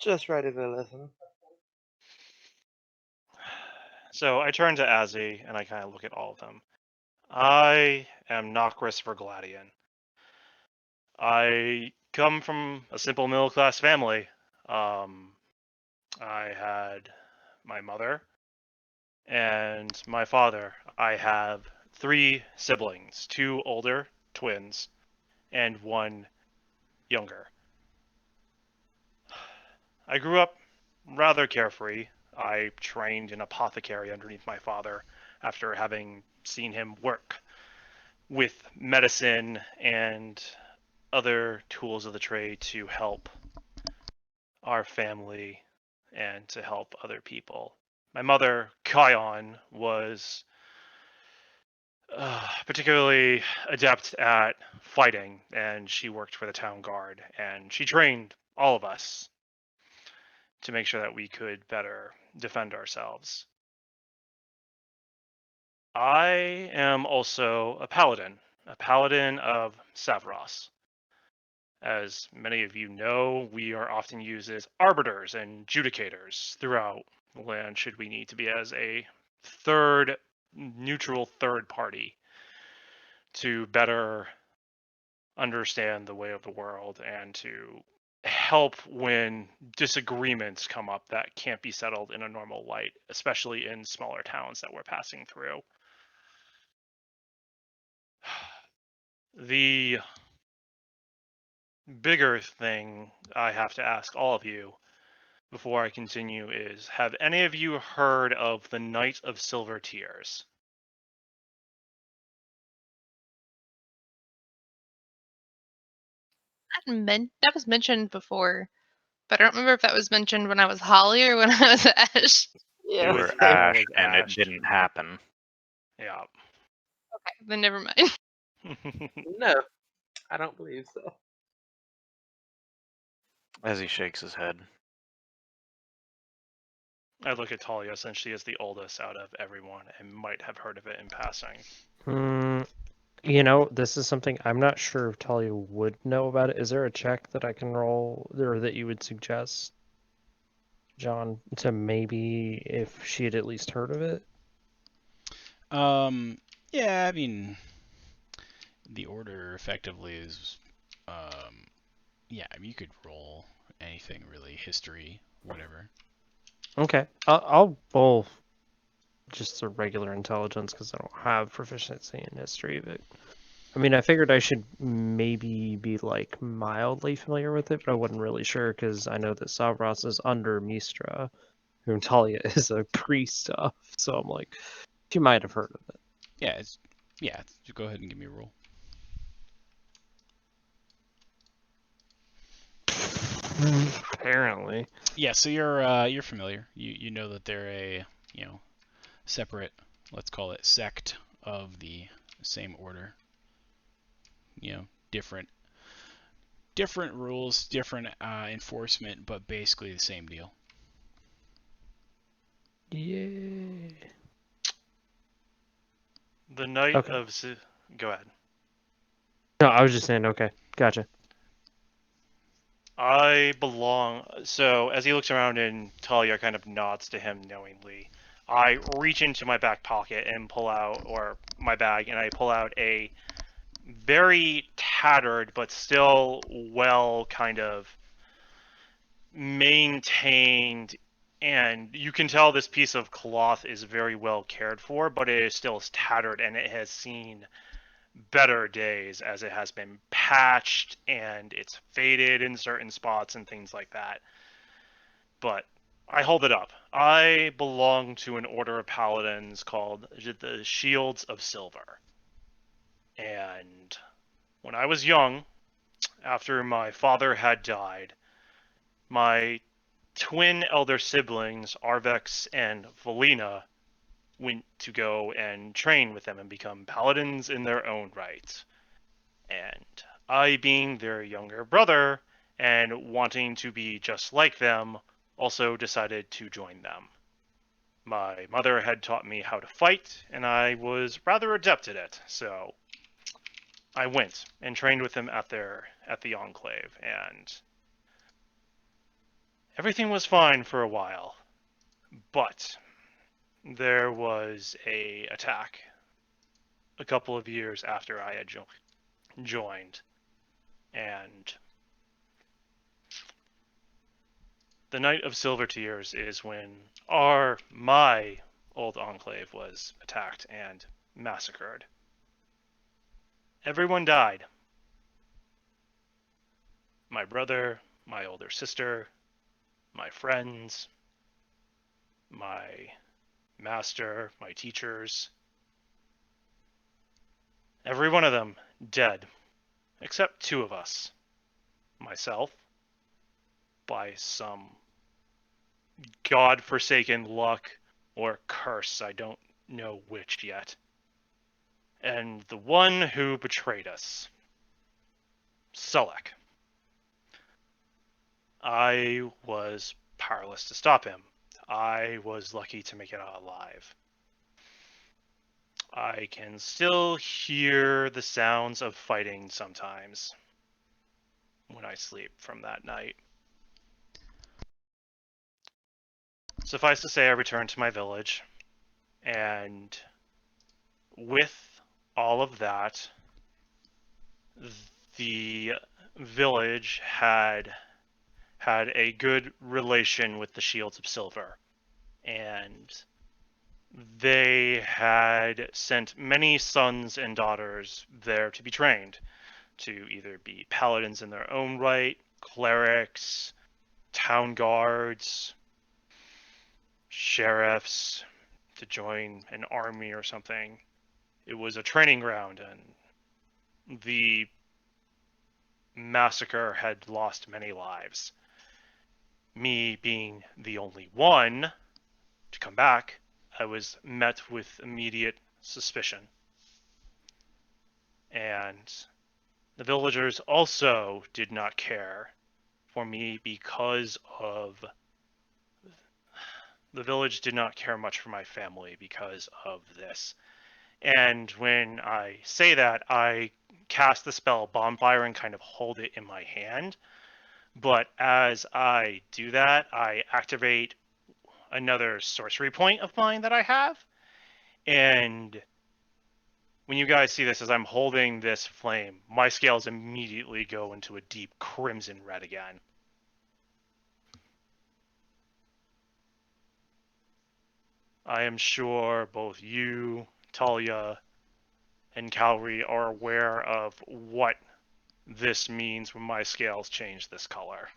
just ready to listen. So I turn to Azzy and I kind of look at all of them. I am Nokris Vergladian. I come from a simple middle class family. I had my mother and my father. I have 3 siblings, 2 older twins and 1 younger. I grew up rather carefree. I trained in apothecary underneath my father after having seen him work with medicine and other tools of the trade to help our family and to help other people. My mother, Kion, was particularly adept at fighting, and she worked for the town guard, and she trained all of us to make sure that we could better defend ourselves. I am also a paladin of Savros. As many of you know, we are often used as arbiters and judicators throughout the land should we need to be as a neutral third party to better understand the way of the world and to help when disagreements come up that can't be settled in a normal light, especially in smaller towns that we're passing through. The bigger thing I have to ask all of you before I continue is, have any of you heard of the Knight of Silver Tears? That was mentioned before, but I don't remember if that was mentioned when I was Holly or when I was Ash. Yeah. You was- were that one Ash, was and Ash. it didn't happen. Yeah. Okay, then never mind. No, I don't believe so. As he shakes his head. I look at Talia since she is the oldest out of everyone and might have heard of it in passing. This is something I'm not sure if Talia would know about it. Is there a check that I can roll, or that you would suggest, John, to maybe if she had at least heard of it? Yeah, I mean, the order effectively is, yeah, I mean, you could roll anything really, history, whatever. Okay, I'll roll just a regular intelligence because I don't have proficiency in history, but I mean, I figured I should maybe be like mildly familiar with it, but I wasn't really sure because I know that Savras is under Mistra, whom Talia is a priest of. So I'm like, she might have heard of it. Yeah, go ahead and give me a roll. Apparently. Yeah, so you're familiar. You know that they're a separate, let's call it sect of the same order. Different rules, different enforcement, but basically the same deal. Yay. The Knight Okay. of... Go ahead. No, I was just saying, okay. Gotcha. I belong... So, as he looks around and Talia kind of nods to him knowingly, I reach into my back pocket and pull out, or my bag, and I pull out a very tattered, but still well kind of maintained, and you can tell this piece of cloth is very well cared for, but it is still tattered and it has seen better days as it has been patched and it's faded in certain spots and things like that. But I hold it up. I belong to an order of paladins called the Shields of Silver. And when I was young, after my father had died, my twin elder siblings, Arvex and Valina, went to go and train with them and become paladins in their own right. And I, being their younger brother and wanting to be just like them, also decided to join them. My mother had taught me how to fight, and I was rather adept at it, so I went and trained with them at the Enclave, and everything was fine for a while. But there was a attack a couple of years after I had joined, and the Night of Silver Tears is when my old enclave was attacked and massacred. Everyone died. My brother, my older sister, my friends, my master, my teachers. Every one of them dead, except two of us. Myself, by some god-forsaken luck or curse, I don't know which yet. And the one who betrayed us, Sulek. I was powerless to stop him. I was lucky to make it out alive. I can still hear the sounds of fighting sometimes when I sleep from that night. Suffice to say, I returned to my village, and with all of that, the village had a good relation with the Shields of Silver, and they had sent many sons and daughters there to be trained to either be paladins in their own right, clerics, town guards, sheriffs, to join an army or something. It was a training ground, and the massacre had lost many lives. Me being the only one to come back, I was met with immediate suspicion. And the villagers also did not care for me because of the village did not care much for my family because of this. And when I say that, I cast the spell Bonfire and kind of hold it in my hand. But as I do that, I activate another sorcery point of mine that I have. And when you guys see this, as I'm holding this flame, my scales immediately go into a deep crimson red again. I am sure both you, Talia, and Calry are aware of what this means when my scales change this color.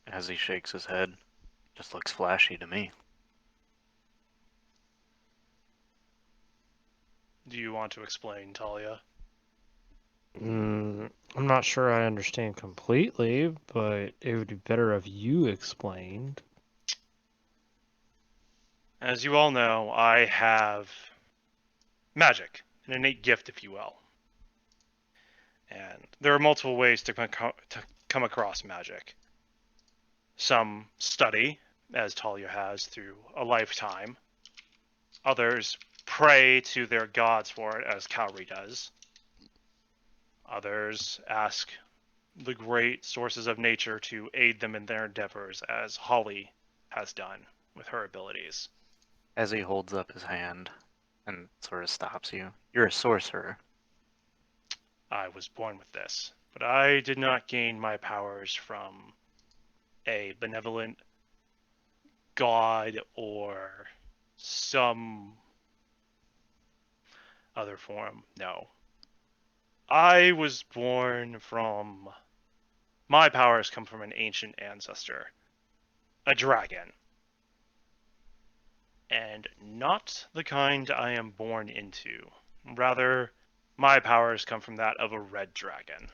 As he shakes his head, just looks flashy to me. Do you want to explain, Talia? I'm not sure I understand completely, but it would be better if you explained. As you all know, I have magic, an innate gift, if you will. And there are multiple ways to come across magic. Some study, as Talia has, through a lifetime. Others pray to their gods for it, as Cowrie does. Others ask the great sources of nature to aid them in their endeavors, as Holly has done with her abilities. As he holds up his hand and sort of stops you, you're a sorcerer. I was born with this, but I did not gain my powers from a benevolent god or some other form. No. I was born from... My powers come from an ancient ancestor. A dragon. And not the kind I am born into. Rather, my powers come from that of a red dragon.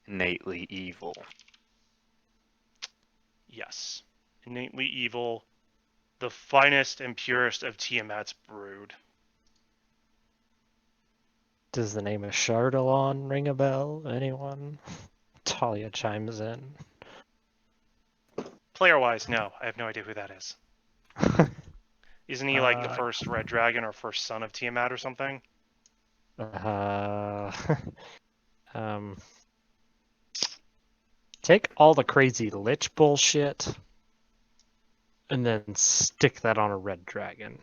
Innately evil. Yes. Innately evil. The finest and purest of Tiamat's brood. Does the name of Chardalon ring a bell? Anyone? Talia chimes in. Player-wise, no. I have no idea who that is. Isn't he like the first red dragon or first son of Tiamat or something? Um, take all the crazy lich bullshit and then stick that on a red dragon,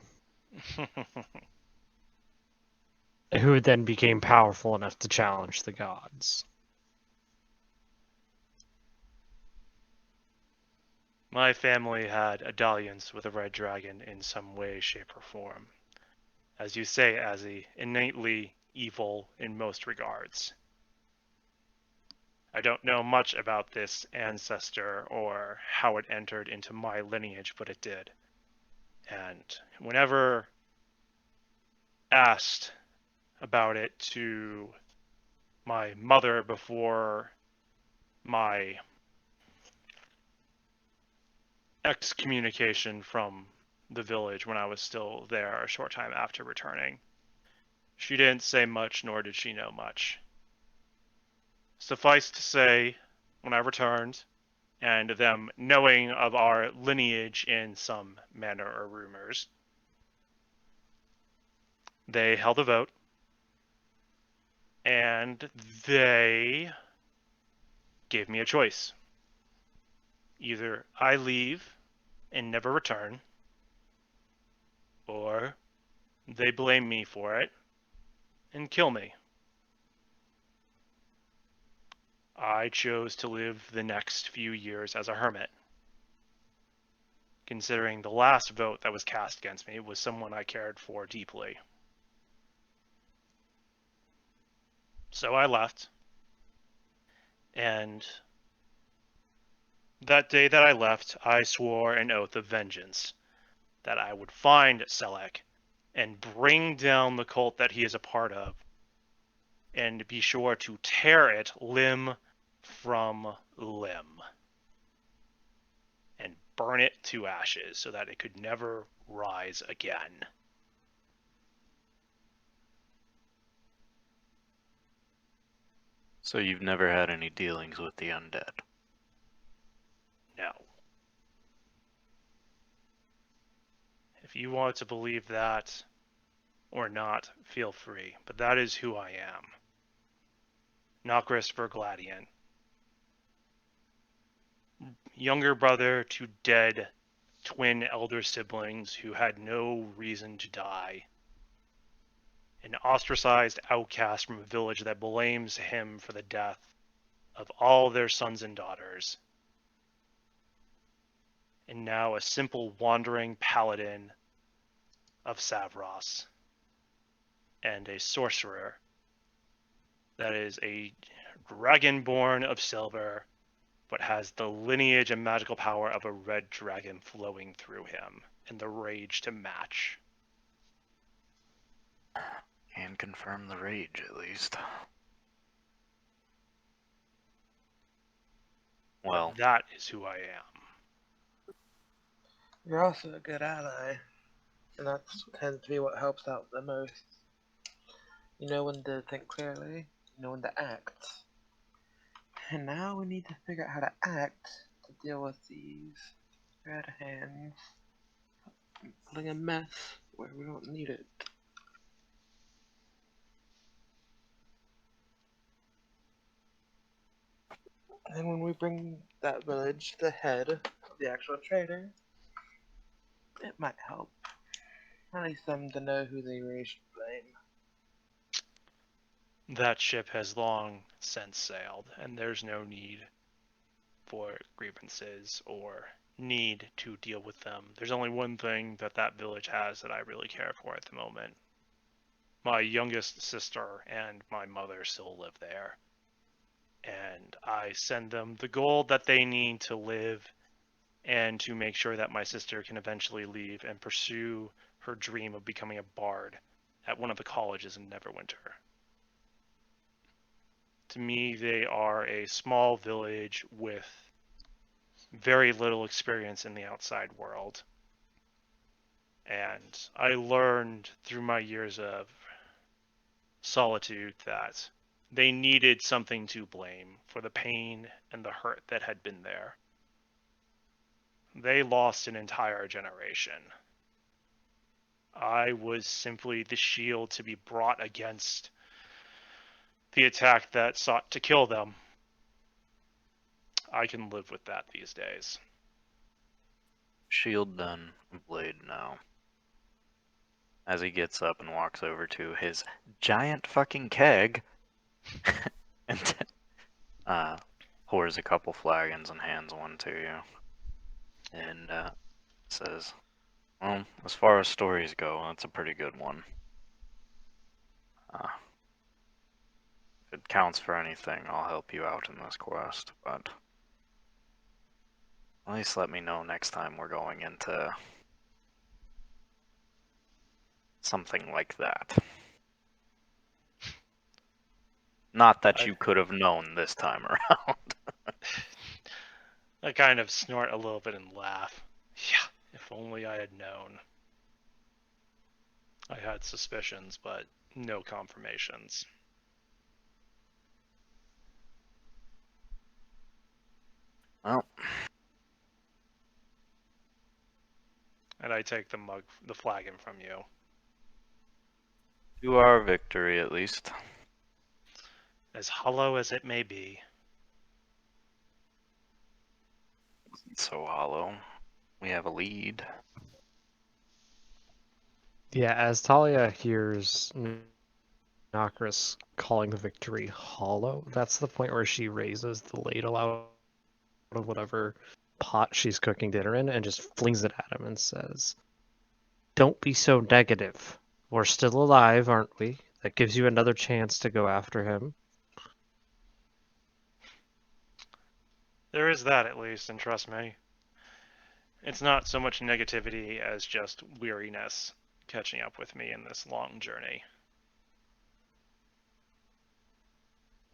who then became powerful enough to challenge the gods. My family had a dalliance with a red dragon in some way, shape, or form. As you say, Azzy, innately evil in most regards. I don't know much about this ancestor or how it entered into my lineage, but it did. And whenever asked about it to my mother before my excommunication from the village when I was still there a short time after returning, she didn't say much, nor did she know much. Suffice to say, when I returned, and them knowing of our lineage in some manner or rumors, they held a vote, and they gave me a choice. Either I leave and never return, or they blame me for it and kill me. I chose to live the next few years as a hermit. considering the last vote that was cast against me was someone I cared for deeply. So I left, and that day that I left, I swore an oath of vengeance that I would find Selek and bring down the cult that he is a part of, and be sure to tear it limb from limb and burn it to ashes so that it could never rise again. So you've never had any dealings with the undead? No. If you want to believe that or not, feel free, but that is who I am. Nokris Vergladian. Younger brother to dead twin elder siblings who had no reason to die. An ostracized outcast from a village that blames him for the death of all their sons and daughters. And now a simple wandering paladin of Savros. And a sorcerer that is a dragonborn of silver, but has the lineage and magical power of a red dragon flowing through him, and the rage to match. Can confirm the rage, at least. Well, That is who I am. You're also a good ally, and that tends to be what helps out the most. You know when to think clearly, you know when to act. And now we need to figure out how to act to deal with these red hands. Putting a mess where we don't need it. And when we bring that village to the head of the actual trader, it might help. At least them to know who they really should blame. That ship has long since sailed, and there's no need for grievances or need to deal with them. There's only one thing that that village has that I really care for at the moment. My youngest sister and my mother still live there. And I send them the gold that they need to live and to make sure that my sister can eventually leave and pursue her dream of becoming a bard at one of the colleges in Neverwinter. To me, they are a small village with very little experience in the outside world. And I learned through my years of solitude that they needed something to blame for the pain and the hurt that had been there. They lost an entire generation. I was simply the shield to be brought against the attack that sought to kill them. I can live with that these days. shield done, blade now. As he gets up and walks over to his giant fucking keg and pours a couple flagons and hands one to you. And says, well, as far as stories go, that's a pretty good one. If it counts for anything, I'll help you out in this quest, but at least let me know next time we're going into something like that. Not that you could have known this time around. I kind of snort a little bit and laugh. Yeah, if only I had known. I had suspicions, but no confirmations. Well, And I take the flagon from you. to our victory at least. As hollow as it may be. It's so hollow. We have a lead. Yeah, as Talia hears Nokris calling the victory hollow, that's the point where she raises the ladle out of whatever pot she's cooking dinner in and just flings it at him and says, "Don't be so negative. We're still alive, aren't we? That gives you another chance to go after him." There is that, at least, and trust me. It's not so much negativity as just weariness catching up with me in this long journey.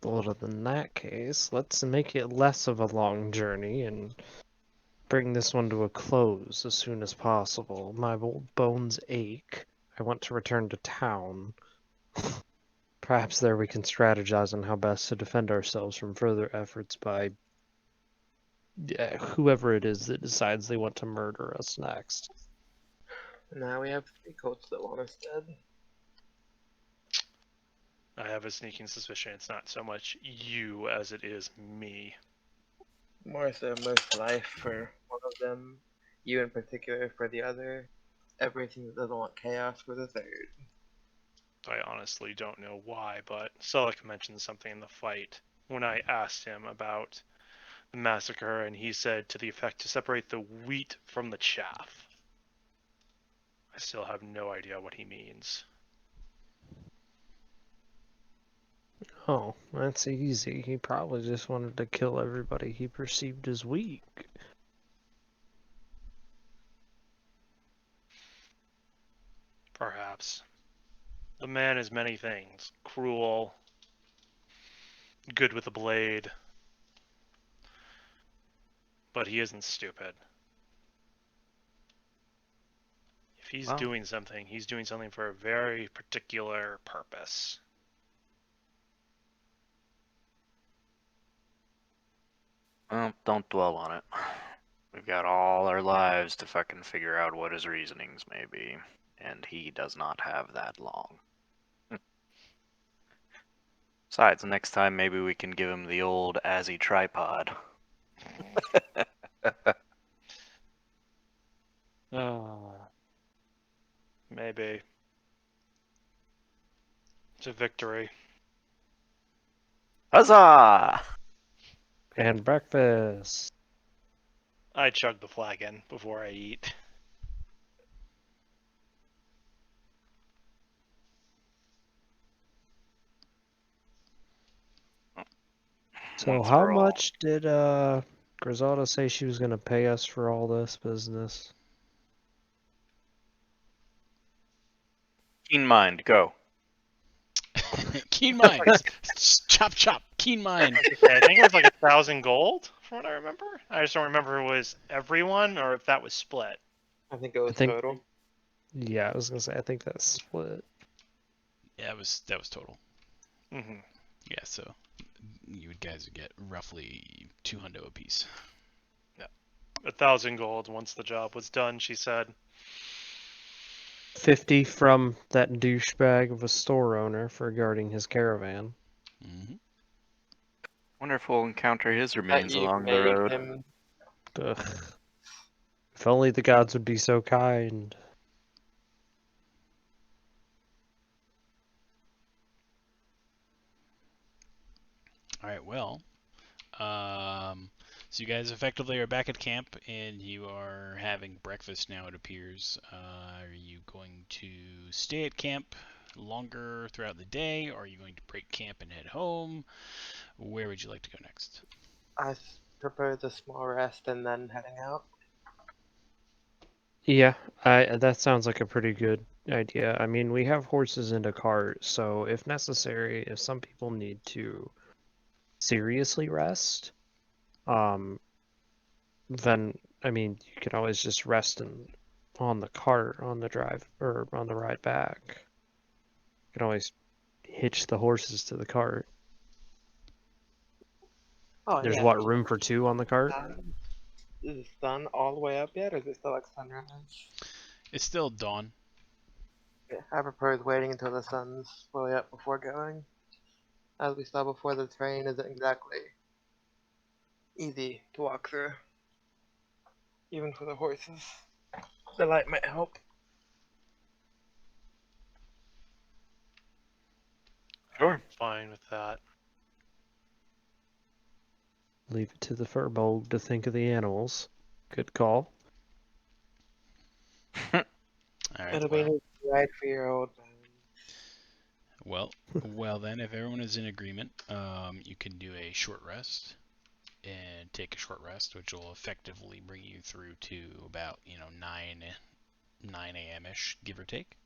Well, in that case, let's make it less of a long journey and bring this one to a close as soon as possible. My old bones ache. I want to return to town. Perhaps there we can strategize on how best to defend ourselves from further efforts by whoever it is that decides they want to murder us next. Now we have 3 coats that want us dead. I have a sneaking suspicion it's not so much you as it is me. More so most life for one of them, you in particular for the other, everything that doesn't want chaos for the third. I honestly don't know why, but Sullick mentioned something in the fight when I asked him about the massacre, and he said to the effect to separate the wheat from the chaff. I still have no idea what he means. Oh, that's easy. He probably just wanted to kill everybody he perceived as weak. Perhaps. The man is many things. Cruel, good with a blade, but he isn't stupid. If he's Well. doing something, he's doing something for a very particular purpose. Well, don't dwell on it. We've got all our lives to fucking figure out what his reasonings may be, and he does not have that long. Besides, next time maybe we can give him the old Azzy tripod. Maybe. It's a victory. Huzzah! And breakfast. I chug the flagon before I eat. So Once how for all. much did Griselda say she was gonna pay us for all this business? Keen mind, go. Keen mind. Chop chop. Keen mind. I think it was like 1,000 gold, from what I remember. I just don't remember if it was everyone or if that was split. I think it was think- total. Yeah, I was gonna say I think that's split. Yeah, that was total. Mm-hmm. Yeah, so you guys would get roughly 200 apiece. 1,000 gold once the job was done, she said. 50 from that douchebag of a store owner for guarding his caravan. Mm-hmm. Wonder if we'll encounter his That remains you along the made road. him. Ugh. If only the gods would be so kind. All right, well, so you guys effectively are back at camp, and you are having breakfast now, it appears. Are you going to stay at camp longer throughout the day, or are you going to break camp and head home? Where would you like to go next? I propose a small rest and then heading out. Yeah, that sounds like a pretty good idea. I mean, we have horses and a cart, so if necessary, if some people need to seriously rest, then I mean, you can always just rest on the cart on the drive or on the ride back. You can always hitch the horses to the cart. Oh, There's yeah. what, room for 2 on the cart? Is the sun all the way up yet, or is it still like sunrise? It's still dawn. Yeah, I propose waiting until the sun's fully up before going. As we saw before, the terrain isn't exactly easy to walk through. Even for the horses. The light might help. Sure. Fine with that. Leave it to the furbolg to think of the animals. Good call. All right. It'll be Well, right for your old man. well then, if everyone is in agreement, you can do a short rest and take a short rest, which will effectively bring you through to about 9 a.m. ish, give or take.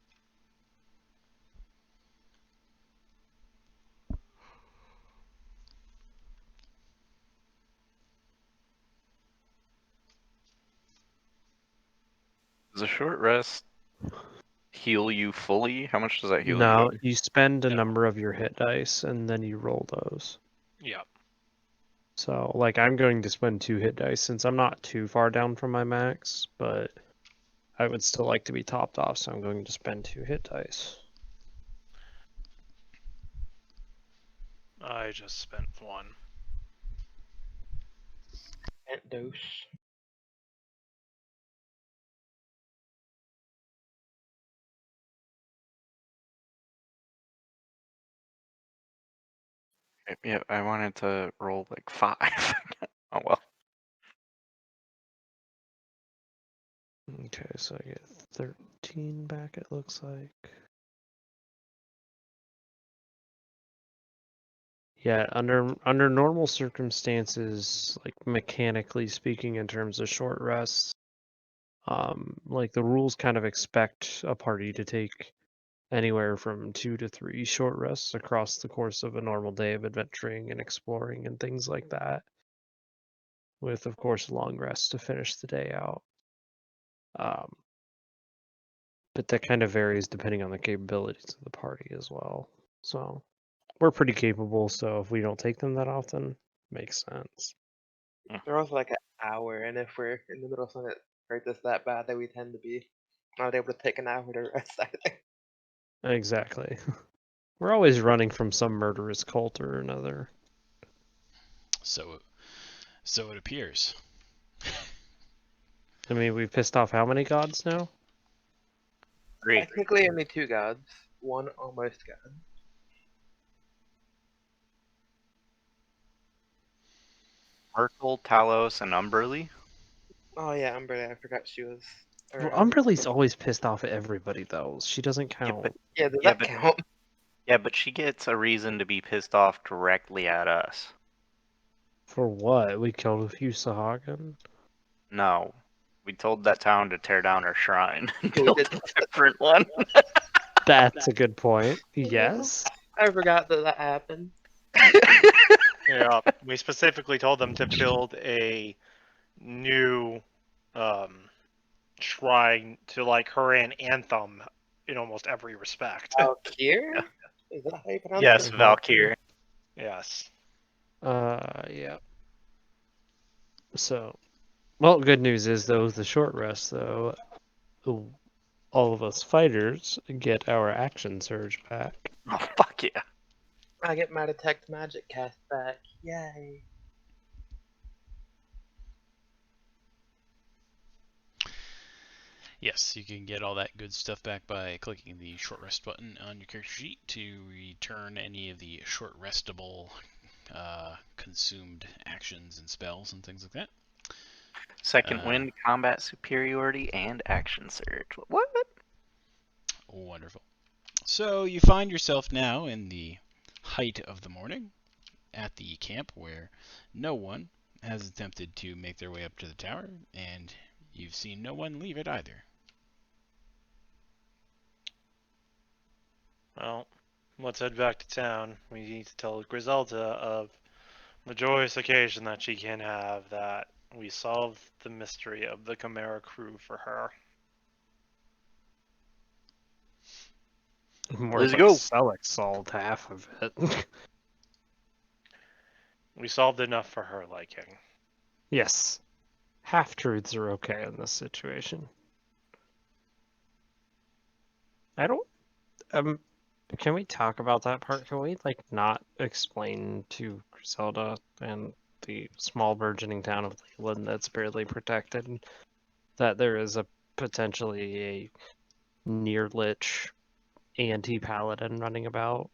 Does a short rest heal you fully? How much does that heal No, you? you spend a No. number of your hit dice and then you roll those. Yeah. So, like, I'm going to spend 2 hit dice since I'm not too far down from my max, but I would still like to be topped off, so I'm going to spend 2 hit dice. I just spent 1. And dose. Yeah, I wanted to roll like 5. Oh well. Okay, so I get 13 back, it looks like. Yeah, under normal circumstances, like mechanically speaking, in terms of short rests, like the rules kind of expect a party to take anywhere from 2 to 3 short rests across the course of a normal day of adventuring and exploring and things like that, with of course a long rest to finish the day out. But that kind of varies depending on the capabilities of the party as well. So we're pretty capable, so if we don't take them that often, makes sense. They're also like an hour, and if we're in the middle of something that hurts us that bad, that we tend to be not able to take an hour to rest either. Exactly. We're always running from some murderous cult or another. So it appears. I mean, we've pissed off how many gods now? 3. Technically, only 2 gods, 1 almost god. Myrtle, Talos, and Umberly. Oh yeah, Umberly, I forgot she was Well, around. Umberly's always pissed off at everybody, though. She doesn't Yeah, count. but Yeah, does yeah, that but count? yeah, but she gets a reason to be pissed off directly at us. For what? We killed a few Sahagin? No, we told that town to tear down her shrine and We build did. a different one. That's a good point. Yes. I forgot that happened. Yeah. We specifically told them to build a new shrine to like her and Anthem in almost every respect. Valkyr? Is that how you pronounce Yes, it? Valkyr. Yes. Yeah. So, well, good news is, though, the short rest, though, all of us fighters get our action surge back. Oh fuck yeah! I get my detect magic cast back. Yay. Yes, you can get all that good stuff back by clicking the short rest button on your character sheet to return any of the short restable consumed actions and spells and things like that. Second wind, combat superiority, and action surge. What? Wonderful. So you find yourself now in the height of the morning at the camp where no one has attempted to make their way up to the tower, and you've seen no one leave it either. Well, let's head back to town. We need to tell Griselda of the joyous occasion that she can have, that we solved the mystery of the Chimera crew for her. More Let's like go. Selleck solved half of it. We solved enough for her liking. Yes. Half-truths are okay in this situation. I don't... Can we talk about that part? Can we, like, not explain to Griselda and the small burgeoning town of Leland that's barely protected that there is a potentially a near-lich anti-paladin running about?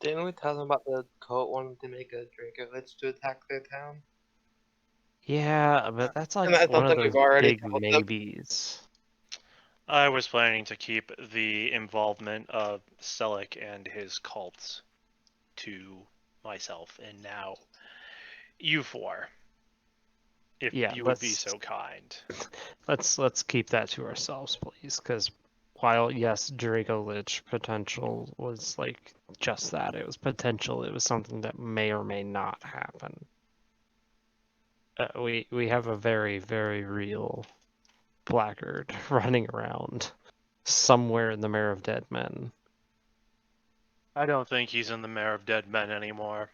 Didn't we tell them about the cult wanting to make a Draco Lich to attack their town? Yeah, but that's And like that's one of something those we've already big told them. maybes. I was planning to keep the involvement of Selleck and his cults to myself, and now you four, if Yeah, you would be so kind. let's keep that to ourselves, please, because while yes, Draco Lich potential was like just that, it was potential. It was something that may or may not happen. We have a very very real blackguard running around somewhere in the Mare of Dead Men. I don't think he's in the Mare of Dead Men anymore.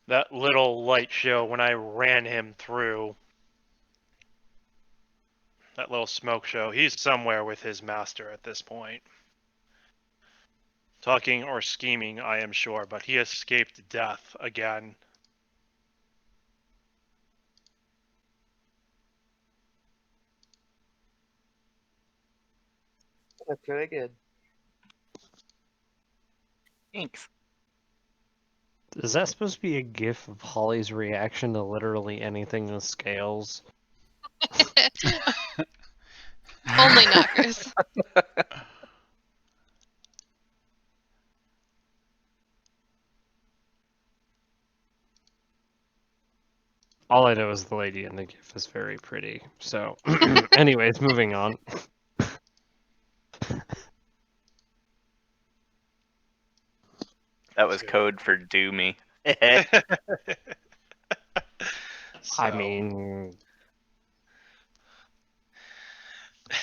That little light show when I ran him through, that little smoke show, he's somewhere with his master at this point. Talking or scheming, I am sure, but he escaped death again. That's really good. Thanks. Is that supposed to be a gif of Holly's reaction to literally anything with scales? Only Knockers. All I know is the lady in the gif is very pretty. So, anyways, moving on. That was So- code for do me. I So, mean,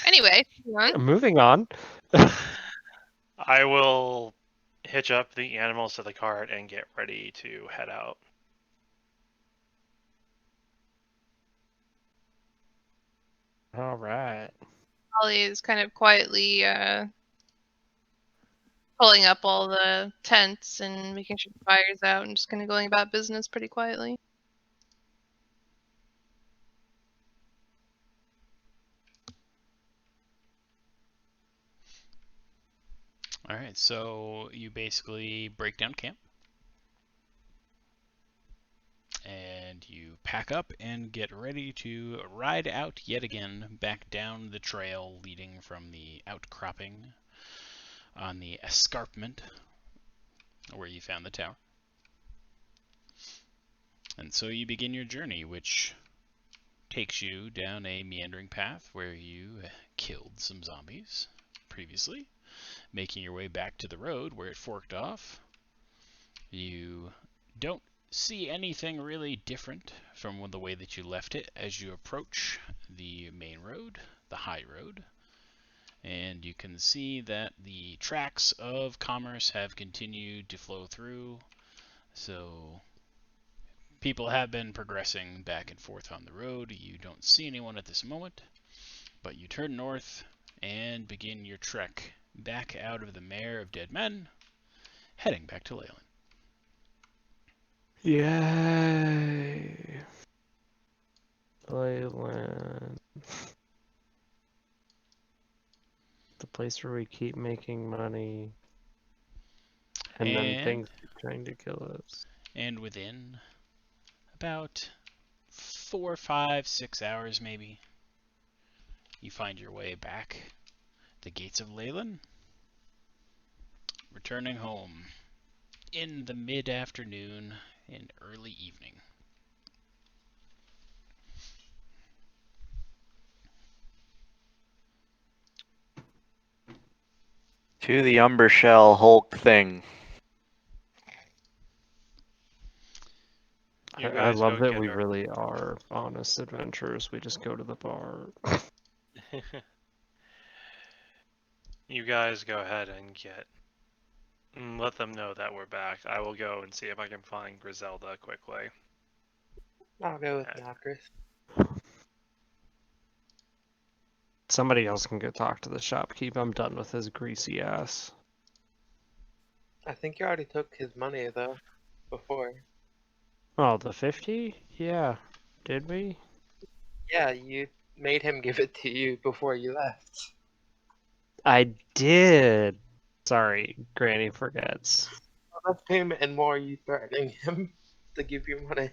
Anyway, moving on. moving on. I will hitch up the animals to the cart and get ready to head out. All right. Holly is kind of quietly pulling up all the tents and making sure the fire's out and just kind of going about business pretty quietly. All right, so you basically break down camp. And you pack up and get ready to ride out yet again back down the trail leading from the outcropping on the escarpment where you found the tower. And so you begin your journey, which takes you down a meandering path where you killed some zombies previously, making your way back to the road where it forked off. You don't see anything really different from the way that you left it as you approach the main road, the high road. And you can see that the tracks of commerce have continued to flow through. So people have been progressing back and forth on the road. You don't see anyone at this moment, but you turn north and begin your trek back out of the Mare of Dead Men, heading back to Leyland. Yay. Leyland. The place where we keep making money. And then things keep trying to kill us. And within about 4, 5, 6 hours maybe, you find your way back the gates of Leyland, returning home in the mid-afternoon and early evening. To the Umbershell Hulk thing. You I guys love go that get we her. really are honest adventurers. We just go to the bar. You guys go ahead and let them know that we're back. I will go and see if I can find Griselda quickly. I'll go with Okay. Knockers. Somebody else can go talk to the shopkeep. I'm done with his greasy ass. I think you already took his money though, before. Oh, the 50? Yeah. Did we? Yeah, you made him give it to you before you left. I did. Sorry, Granny forgets. That's payment and more you threatening him to give you money.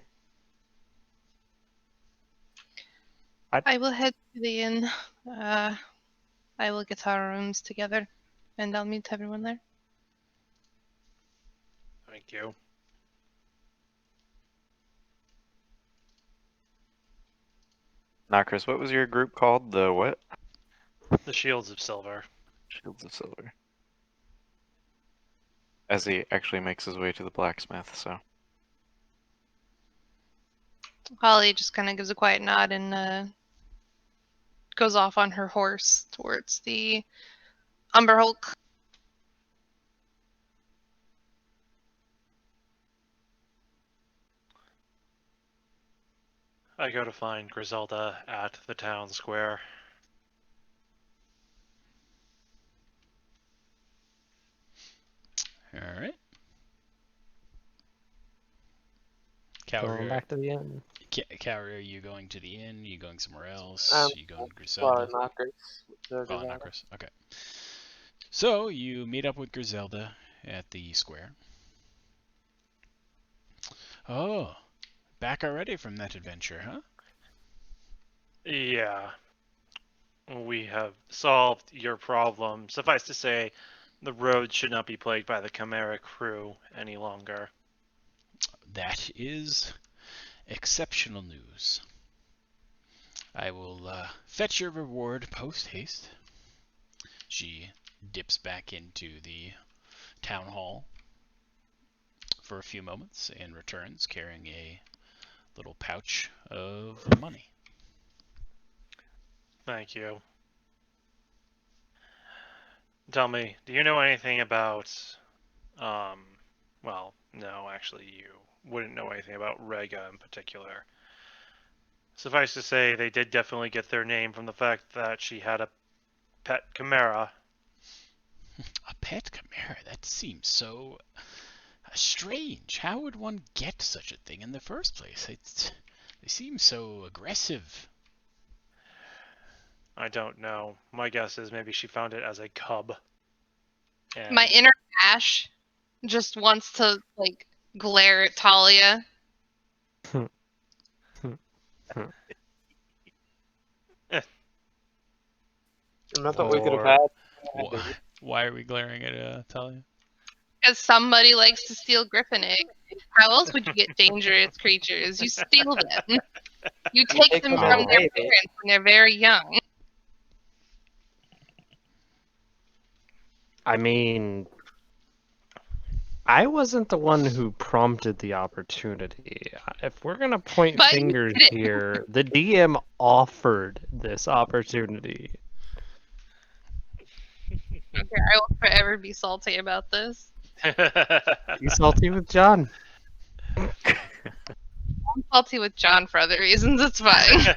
I will head to the inn. I will get our rooms together, and I'll meet everyone there. Thank you. Nokris, what was your group called? The what? The Shields of Silver. Shields of Silver. As he actually makes his way to the blacksmith, so. Holly just kind of gives a quiet nod and goes off on her horse towards the Umber Hulk. I go to find Griselda at the town square. All right. Going Cowrie, back to the inn. Cowrie, are you going to the inn? Are you going somewhere else? you going to Well, Griselda? Knockers. Oh, Nokris. Okay. So you meet up with Griselda at the square. Oh, back already from that adventure, huh? Yeah. We have solved your problem. Suffice to say, the road should not be plagued by the Chimera crew any longer. That is exceptional news. I will fetch your reward post-haste. She dips back into the town hall for a few moments and returns carrying a little pouch of money. Thank you. Tell me, do you know anything about, well, no, actually you wouldn't know anything about Rega in particular. Suffice to say, they did definitely get their name from the fact that she had a pet chimera. A pet chimera? That seems so strange. How would one get such a thing in the first place? They seem so aggressive. I don't know. My guess is maybe she found it as a cub. And My inner Ash just wants to like glare at Talia. Nothing we could have Or- had. Why are we glaring at Talia? Because somebody likes to steal griffin eggs. How else would you get dangerous creatures? You steal them. You take take them them from as their babies. parents when they're very young. I mean, I wasn't the one who prompted the opportunity. If we're gonna point But you fingers did it. here, the DM offered this opportunity. Okay, I will forever be salty about this. You salty with John? I'm salty with John for other reasons. It's fine.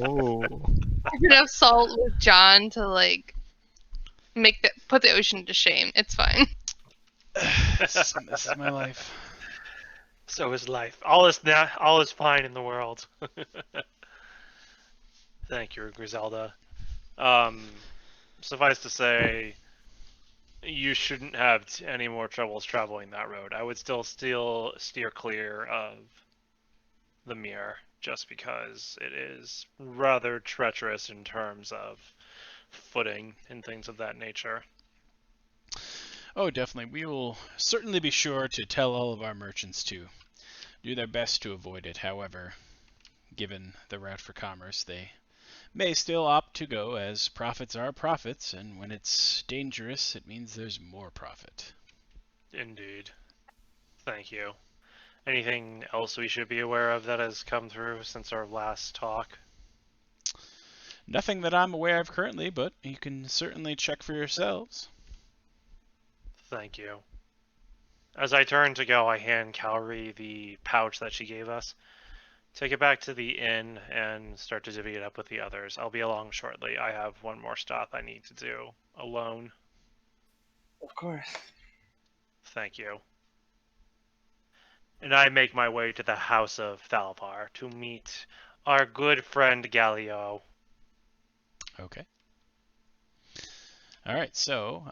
Oh. There's enough salt with John to like put the ocean to shame. It's fine. this is my life. So is life. All is fine in the world. Thank you, Griselda. Suffice to say, you shouldn't have any more troubles traveling that road. I would still steer clear of the mirror, just because it is rather treacherous in terms of footing and things of that nature. Oh, definitely. We will certainly be sure to tell all of our merchants to do their best to avoid it. However, given the route for commerce, they may still opt to go, as profits are profits, and when it's dangerous, it means there's more profit. Indeed. Thank you. Anything else we should be aware of that has come through since our last talk? Nothing that I'm aware of currently, but you can certainly check for yourselves. Thank you. As I turn to go, I hand Cowrie the pouch that she gave us. Take it back to the inn and start to divvy it up with the others. I'll be along shortly. I have one more stop I need to do alone. Of course. Thank you. And I make my way to the house of Thalvar to meet our good friend Galio. Okay. Alright, so,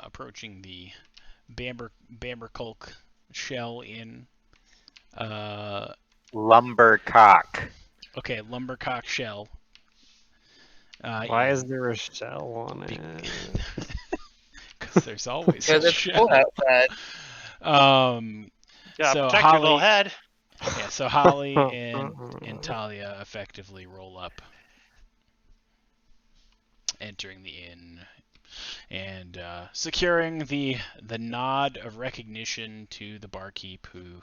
approaching the Bamberkulk Shell Inn. Lumbercock. Okay, lumbercock shell. Why is there a shell on Be- it? Because there's always a Because it's cold shell. outside. Yeah, So protect your little Holly, head. yeah, so Holly and Talia effectively roll up, entering the inn and securing the nod of recognition to the barkeep, who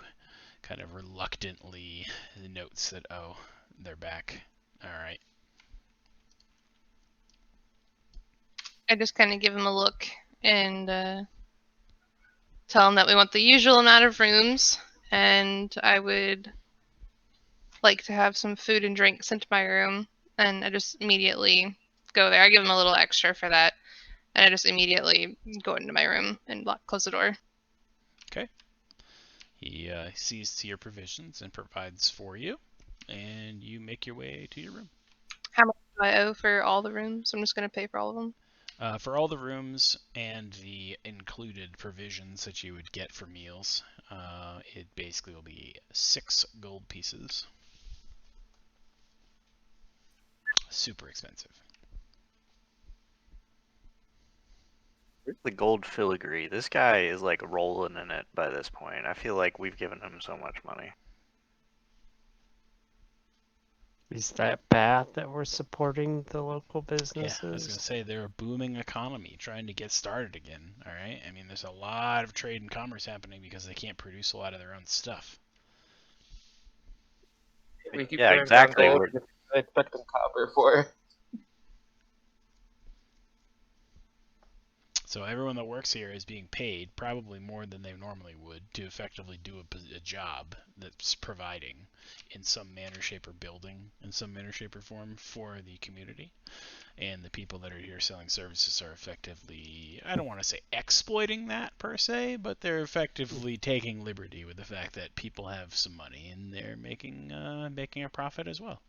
kind of reluctantly notes that, oh, they're back. All right. I just kind of give him a look and tell him that we want the usual amount of rooms, and I would like to have some food and drink sent to my room. And I just immediately go there. I give him a little extra for that, and I just immediately go into my room and close the door. He sees to your provisions and provides for you, and you make your way to your room. How much do I owe for all the rooms? I'm just going to pay for all of them. For all the rooms and the included provisions that you would get for meals, it basically will be 6 gold pieces. Super expensive. Where's the gold filigree? This guy is like rolling in it by this point. I feel like we've given him so much money. Is that bad that we're supporting the local Yeah, I was going to businesses? say they're a booming economy trying to get started again, all right? I mean, there's a lot of trade and commerce happening because they can't produce a lot of their own stuff. We keep Yeah, throwing exactly. down gold, I expect them copper for. So everyone that works here is being paid probably more than they normally would to effectively do a job that's providing in some manner, shape, or building in some manner, shape, or form for the community. And the people that are here selling services are effectively, I don't want to say exploiting that per se, but they're effectively taking liberty with the fact that people have some money and they're making a profit as well.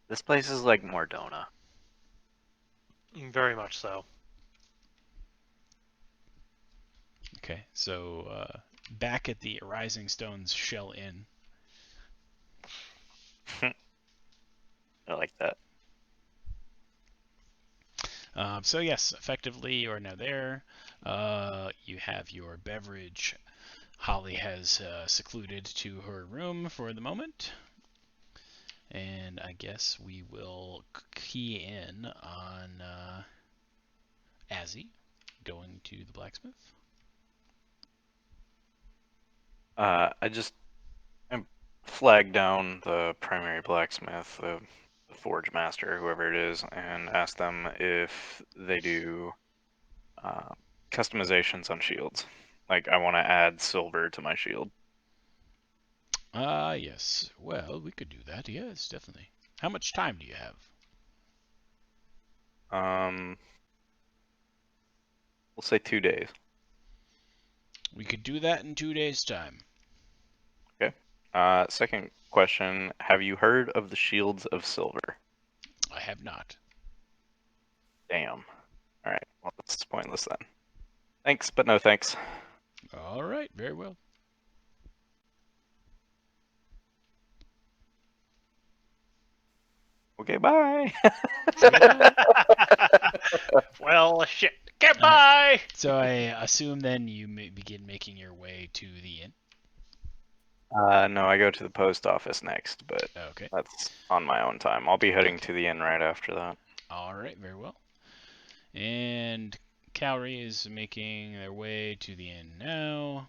This place is like Mordona. Very much so. Okay, so back at the Rising Stones Shell Inn. I like that. So yes, effectively you are now there. You have your beverage. Holly has secluded to her room for the moment. And I guess we will key in on Azzy going to the blacksmith. I just flag down the primary blacksmith, the forge master, whoever it is, and ask them if they do customizations on shields. Like, I want to add silver to my shield. Yes. Well, we could do that. Yes, definitely. How much time do you have? We'll say 2 days. We could do that in 2 days' time. Okay. Second question: have you heard of the shields of silver? I have not. Damn. All right. Well, that's pointless then. Thanks, but no thanks. All right. Very well. Okay, bye. Well, shit. Goodbye! So I assume then you may begin making your way to the inn. No, I go to the post office next, but Okay. that's on my own time. I'll be heading to the inn right after that. All right. Very well. And Cowrie is making their way to the inn now.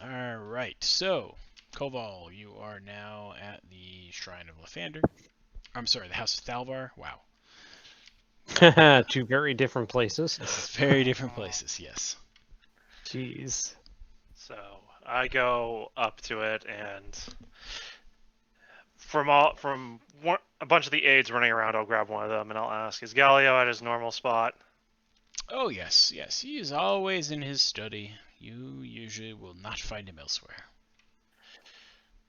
All right. So, Koval, you are now at the Shrine of Lathander. I'm sorry, the House of Thalvar. Wow. 2 very different places. Very different places, yes. Jeez. So I go up to it, and from a bunch of the aides running around, I'll grab one of them and I'll ask, "Is Galio at his normal spot?" Oh, yes, yes. He is always in his study. You usually will not find him elsewhere.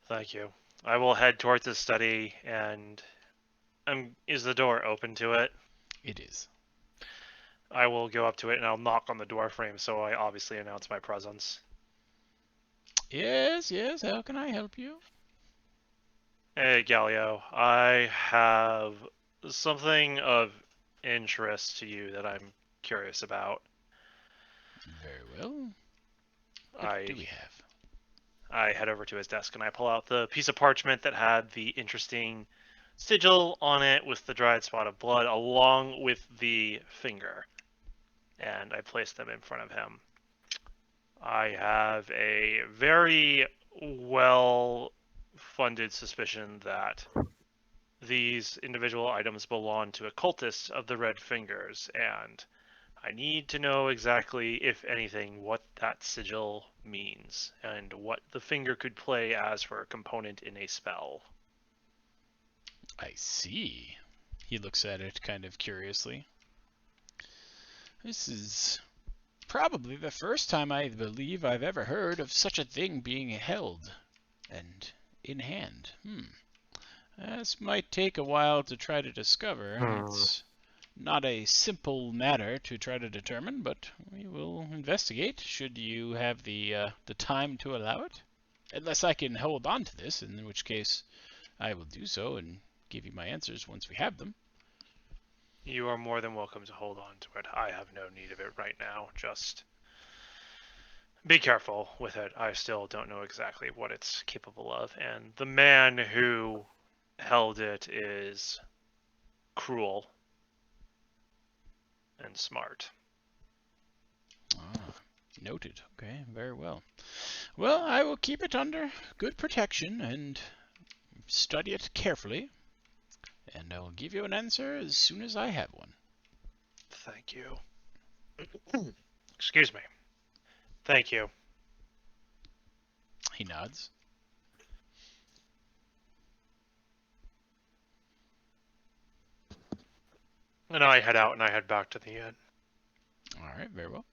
Thank you. I will head towards his study, and is the door open to it? It is. I will go up to it and I'll knock on the door frame, so I obviously announce my presence. Yes, yes, how can I help you? Hey, Galio. I have something of interest to you that I'm curious about. Very well. What I do we have? I head over to his desk and I pull out the piece of parchment that had the interesting sigil on it with the dried spot of blood, along with the finger, and I place them in front of him. I have a very well-funded suspicion that these individual items belong to a cultist of the Red Fingers, and I need to know exactly, if anything, what that sigil means, and what the finger could play as for a component in a spell. I see. He looks at it kind of curiously. This is probably the first time I believe I've ever heard of such a thing being held and in hand. This might take a while to try to discover. It's not a simple matter to try to determine, but we will investigate should you have the time to allow it. Unless I can hold on to this, in which case I will do so and give you my answers once we have them. You are more than welcome to hold on to it. I have no need of it right now. Just be careful with it. I still don't know exactly what it's capable of, and the man who held it is cruel and smart. Noted. Okay, very well. Well, I will keep it under good protection and study it carefully, and I will give you an answer as soon as I have one. Thank you. Excuse me. Thank you. He nods. And I head out and I head back to the inn. All right, very well.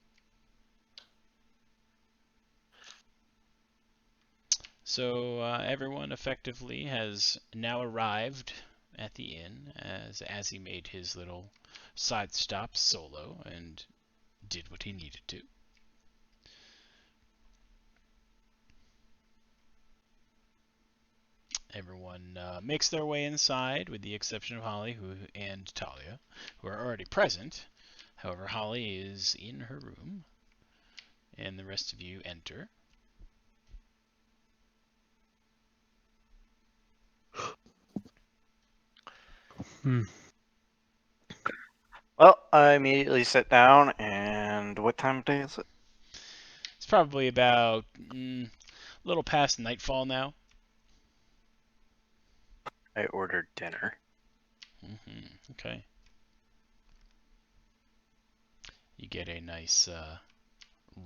So everyone effectively has now arrived at the inn as he made his little side stop solo and did what he needed to. Everyone makes their way inside, with the exception of Holly and Talia, who are already present. However, Holly is in her room, and the rest of you enter. Well, I immediately sit down, and what time of day is it? It's probably about a little past nightfall now. I ordered dinner. Okay. You get a nice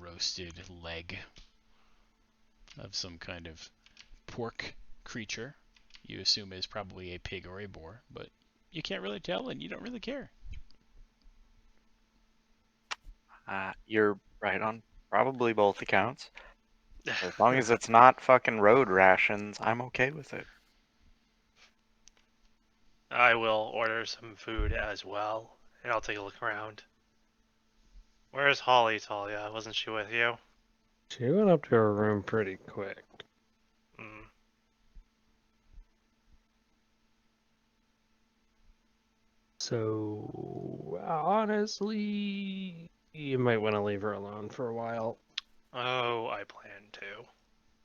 roasted leg of some kind of pork creature. You assume is probably a pig or a boar, but you can't really tell and you don't really care. You're right on probably both accounts. As long as it's not fucking road rations, I'm okay with it. I will order some food as well, and I'll take a look around. Where's Holly, Talia? Wasn't she with you? She went up to her room pretty quick. So, honestly, you might want to leave her alone for a while. Oh, I plan to.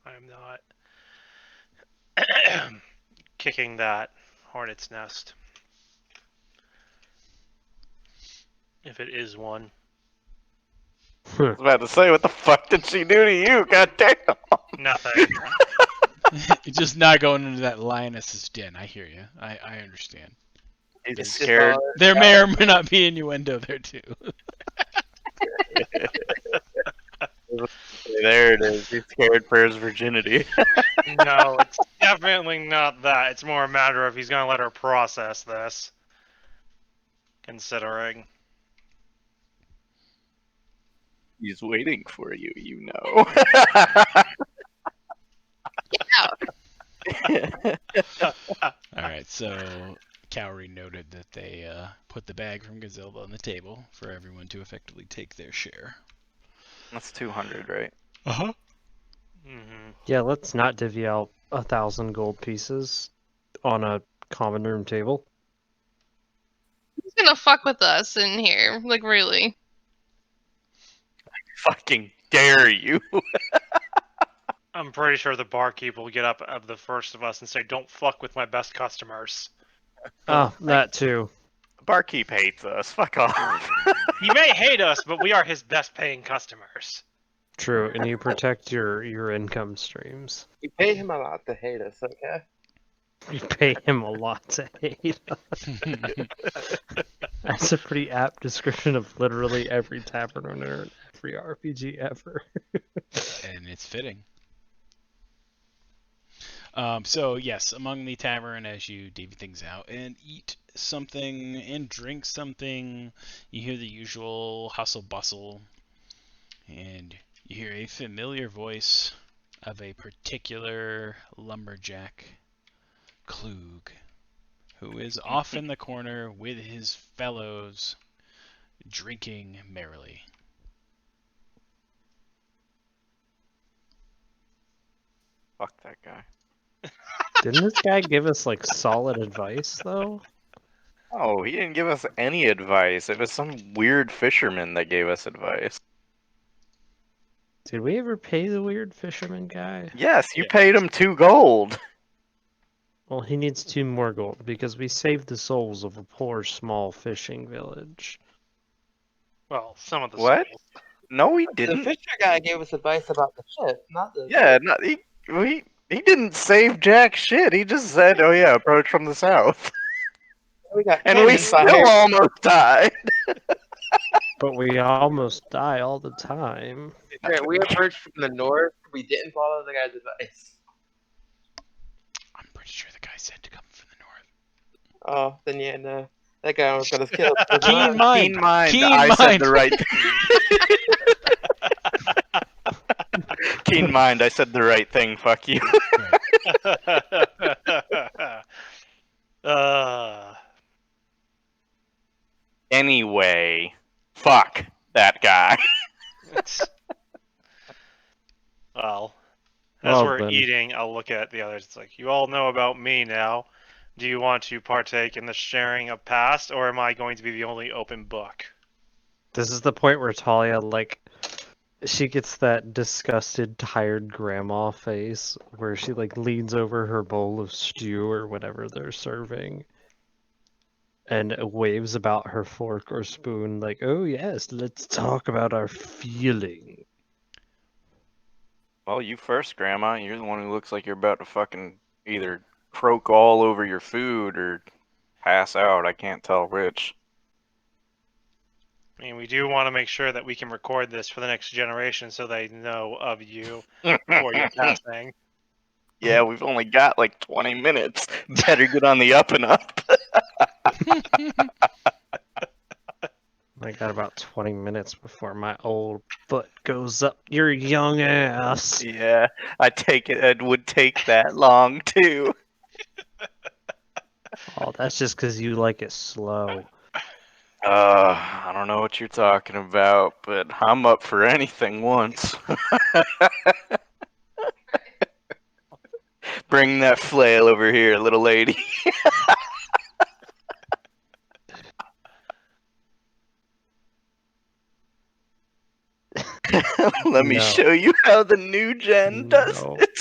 I'm not kicking that hornet's nest. If it is one. I was about to say, what the fuck did she do to you? God damn! Nothing. You're just not going into that lioness's den. I hear you. I understand. He's scared. There may or may not be innuendo there too. There it is. He's scared for his virginity. No, it's definitely not that. It's more a matter of he's gonna let her process this. Considering. He's waiting for you, you know. Alright, so Cowrie noted that they put the bag from Gazilda on the table for everyone to effectively take their share. That's 200, right? Uh-huh. Mm-hmm. Yeah, let's not divvy out 1,000 gold pieces on a common room table. Who's gonna fuck with us in here? Like, really? Fucking dare you. I'm pretty sure the barkeep will get up of the first of us and say, "Don't fuck with my best customers." Ah, that too. Barkeep hates us. Fuck off. He may hate us, but we are his best paying customers. True, and you protect your income streams. We pay him a lot to hate us, okay? You pay him a lot to hate us. That's a pretty apt description of literally every tavern owner in every RPG ever. And it's fitting. So yes, among the tavern, as you divvy things out and eat something and drink something, you hear the usual hustle bustle, and you hear a familiar voice of a particular lumberjack, Klug, who is off in the corner with his fellows, drinking merrily. Fuck that guy. Didn't this guy give us like solid advice though? Oh, he didn't give us any advice. It was some weird fisherman that gave us advice. Did we ever pay the weird fisherman guy? Yes, you Yeah. paid him 2 gold. Well, he needs 2 more gold because we saved the souls of a poor small fishing village. Well, some of the What? souls. No, he The didn't. fisher guy gave us advice about the ship, not the. Yeah, no, he didn't save jack shit. He just said, "Oh yeah, approach from the south," We got and we cannon still fire. almost died. But we almost die all the time. Right, we approached from the north. We didn't follow the guy's advice. I'm pretty sure the guy said to come from the north. Oh, then yeah, no. That guy almost got us killed. Keen mind. Keen mind. Keen I said mind. the right thing. Keen mind. I said the right thing. Fuck you. uh, Anyway, fuck that guy. well, as Well, we're then. eating, I'll look at the others. It's like, you all know about me now. Do you want to partake in the sharing of past, or am I going to be the only open book? This is the point where Talia, like, she gets that disgusted, tired grandma face where she, like, leans over her bowl of stew or whatever they're serving and waves about her fork or spoon, like, oh, yes, let's talk about our feeling. Well, you first, Grandma. You're the one who looks like you're about to fucking either croak all over your food or pass out. I can't tell which. I mean, we do want to make sure that we can record this for the next generation so they know of you before your passing. Yeah, we've only got like 20 minutes. Better get on the up and up. I got about 20 minutes before my old foot goes up your young ass. Yeah, I take it. It would take that long too. Oh, that's just because you like it slow. I don't know what you're talking about, but I'm up for anything once. Bring that flail over here, little lady. Let me No. show you how the new gen does No. it.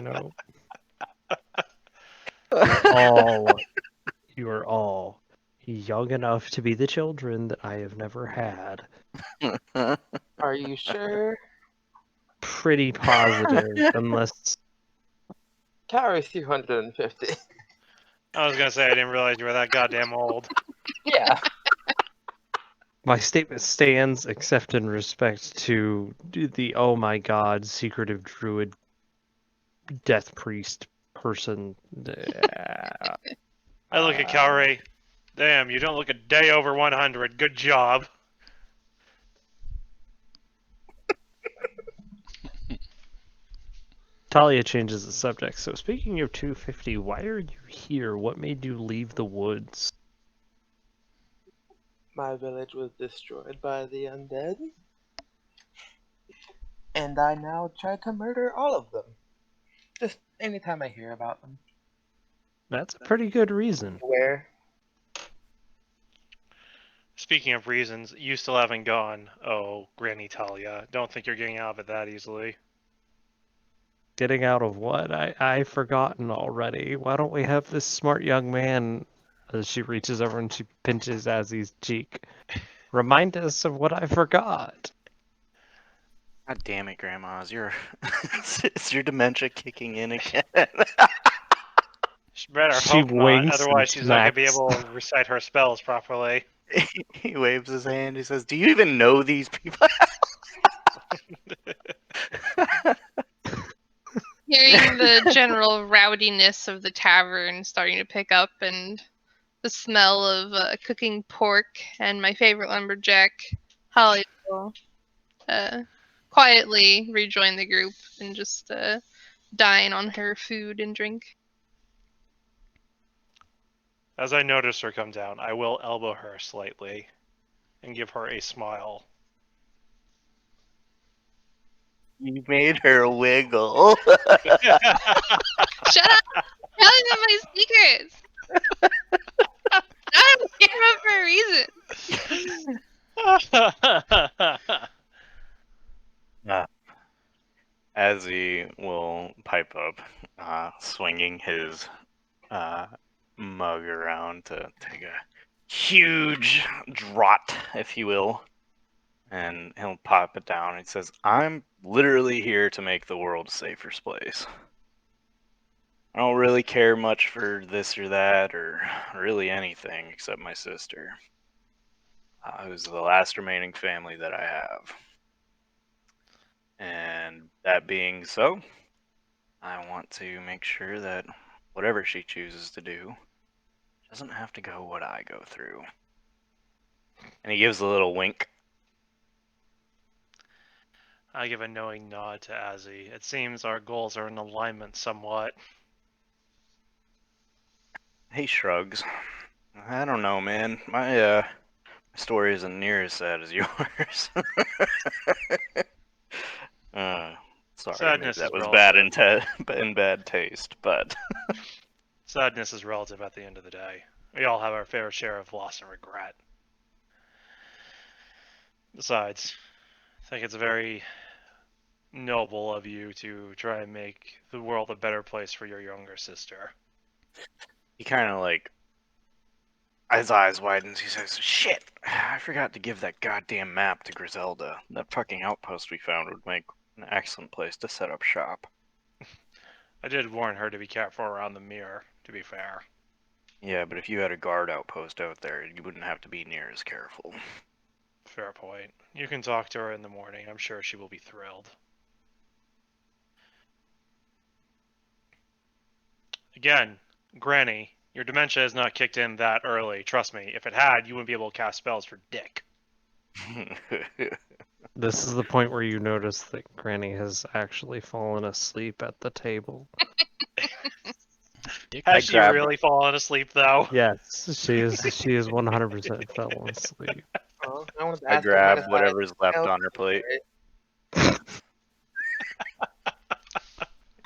No. No. You are all young enough to be the children that I have never had. Are you sure? Pretty positive, unless Calories 250. I was gonna say I didn't realize you were that goddamn old. Yeah. my statement stands, except in respect to the oh my god, secretive druid, death priest person. I look at Calray. Damn, you don't look a day over 100. Good job. Talia changes the subject. So speaking of 250, why are you here? What made you leave the woods? My village was destroyed by the undead. and I now try to murder all of them. Just anytime I hear about them. That's a pretty good reason. Where? Speaking of reasons, you still haven't gone. Oh, Granny Talia. Don't think you're getting out of it that easily. Getting out of what? I've forgotten already. Why don't we have this smart young man, as she reaches over and she pinches Azzy's cheek, remind us of what I forgot? God damn it, Grandma! Is your is your dementia kicking in again? She better She hope not, winks and otherwise she's not gonna be smacks. able to recite her spells properly. He waves his hand. He says, "Do you even know these people?" Hearing the general rowdiness of the tavern starting to pick up, and the smell of cooking pork, and my favorite lumberjack, Holly will quietly rejoin the group and just dine on her food and drink. As I notice her come down, I will elbow her slightly and give her a smile. You made her wiggle. Shut up! Telling them my secrets! I don't care about for a reason. As he will pipe up, swinging his mug around to take a huge draught, if you will, and he'll pop it down. He says, "I'm literally here to make the world a safer place. I don't really care much for this or that, or really anything except my sister, who's the last remaining family that I have. And that being so, I want to make sure that whatever she chooses to do doesn't have to go what I go through." And he gives a little wink. I give a knowing nod to Azzy. It seems our goals are in alignment somewhat. He shrugs. "I don't know, man. My story isn't near as sad as yours." Sorry, Sadness maybe that is was bad relative. in bad taste, but Sadness is relative at the end of the day. We all have our fair share of loss and regret. Besides, I think it's very noble of you to try and make the world a better place for your younger sister. he kind of like, his eyes widens. He says, "Shit, I forgot to give that goddamn map to Griselda. That fucking outpost we found would make an excellent place to set up shop." I did warn her to be careful around the mirror, to be fair. "Yeah, but if you had a guard outpost out there, you wouldn't have to be near as careful." Fair point. You can talk to her in the morning. I'm sure she will be thrilled. Again, Granny, your dementia has not kicked in that early. Trust me, if it had, you wouldn't be able to cast spells for dick. This is the point where you notice that Granny has actually fallen asleep at the table. Dick Has she grabbed- really fallen asleep, though? Yes, she is 100% fell asleep. Oh, I wanted to I ask her grab what if whatever's left help on her plate.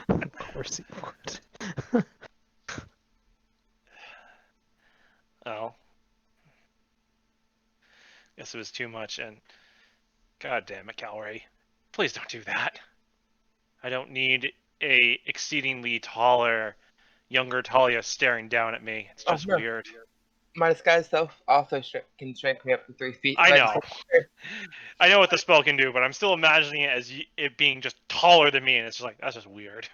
Of course you would. Oh. Guess it was too much, and god damn it, Calry. Please don't do that. I don't need a exceedingly taller, younger Talia staring down at me. It's Oh, just no. weird. My disguise self also can shrink me up to 3 feet. I so know. I know what the spell can do, but I'm still imagining it as it being just taller than me, and it's just like, that's just weird.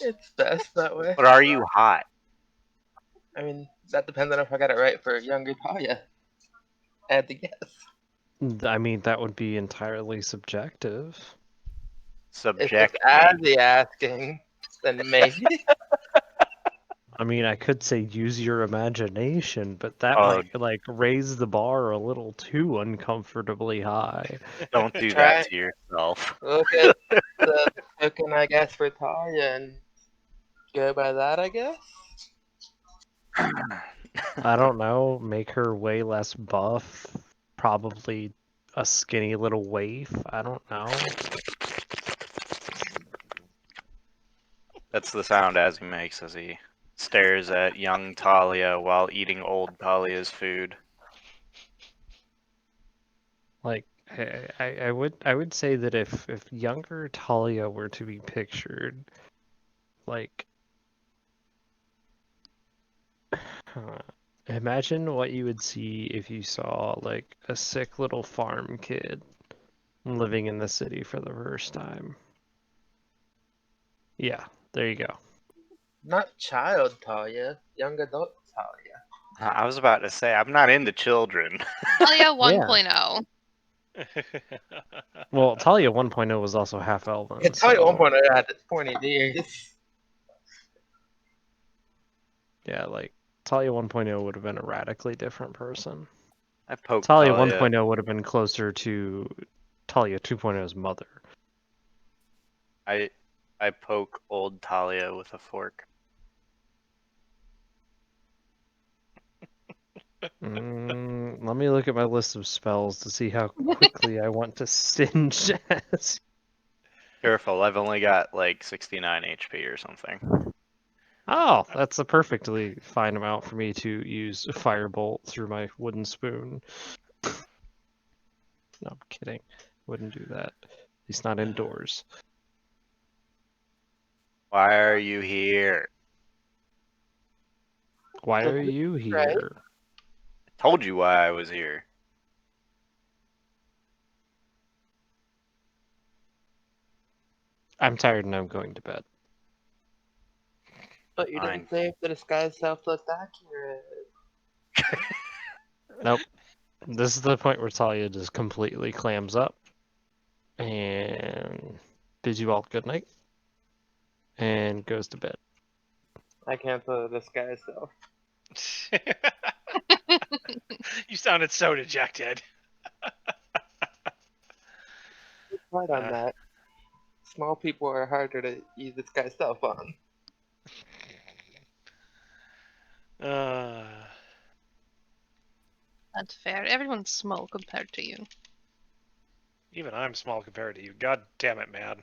It's best that way. But are you hot? I mean, that depends on if I got it right for younger Talia. I had to guess. I mean, that would be entirely subjective. If Subject. it's Azzy asking, then maybe. I mean, I could say use your imagination, but that Oh. might like raise the bar a little too uncomfortably high. Don't do Try- that to yourself. Look at the token, I guess, for Talia and go by that, I guess. I don't know, make her way less buff, probably a skinny little waif. I don't know. That's the sound as he makes as he stares at young Talia while eating old Talia's food. Like I would say that if younger Talia were to be pictured, like imagine what you would see if you saw like a sick little farm kid living in the city for the first time. Yeah, there you go. Not child Talia, young adult Talia. I was about to say, I'm not into children. Talia 1.0. Well, Talia 1.0 was also half elven. Yeah, Talia so, 1.0 had its pointy ears. yeah, like Talia 1.0 would have been a radically different person. I poked Talia Talia. 1.0 would have been closer to Talia 2.0's mother. I poke old Talia with a fork. Let me look at my list of spells to see how quickly I want to singe as. Careful, I've only got like 69 HP or something. Oh, that's a perfectly fine amount for me to use a firebolt through my wooden spoon. No, I'm kidding. Wouldn't do that. At least not indoors. Why are you here? Why are you here? I told you why I was here. I'm tired and I'm going to bed. But you Fine. didn't say if the disguise self looked accurate. Nope. This is the point where Talia just completely clams up and bids you all good night and goes to bed. I cancel the disguise self. You sounded so dejected. Right on that. Small people are harder to use disguise self on. That's fair. Everyone's small compared to you. Even I'm small compared to you. God damn it, man.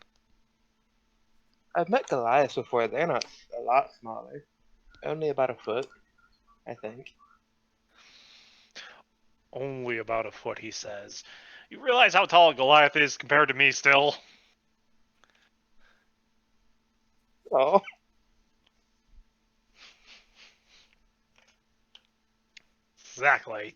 I've met Goliaths before. They're not a lot smaller. Only about a foot, I think. Only about a foot, he says. You realize how tall Goliath is compared to me still? Oh. Exactly.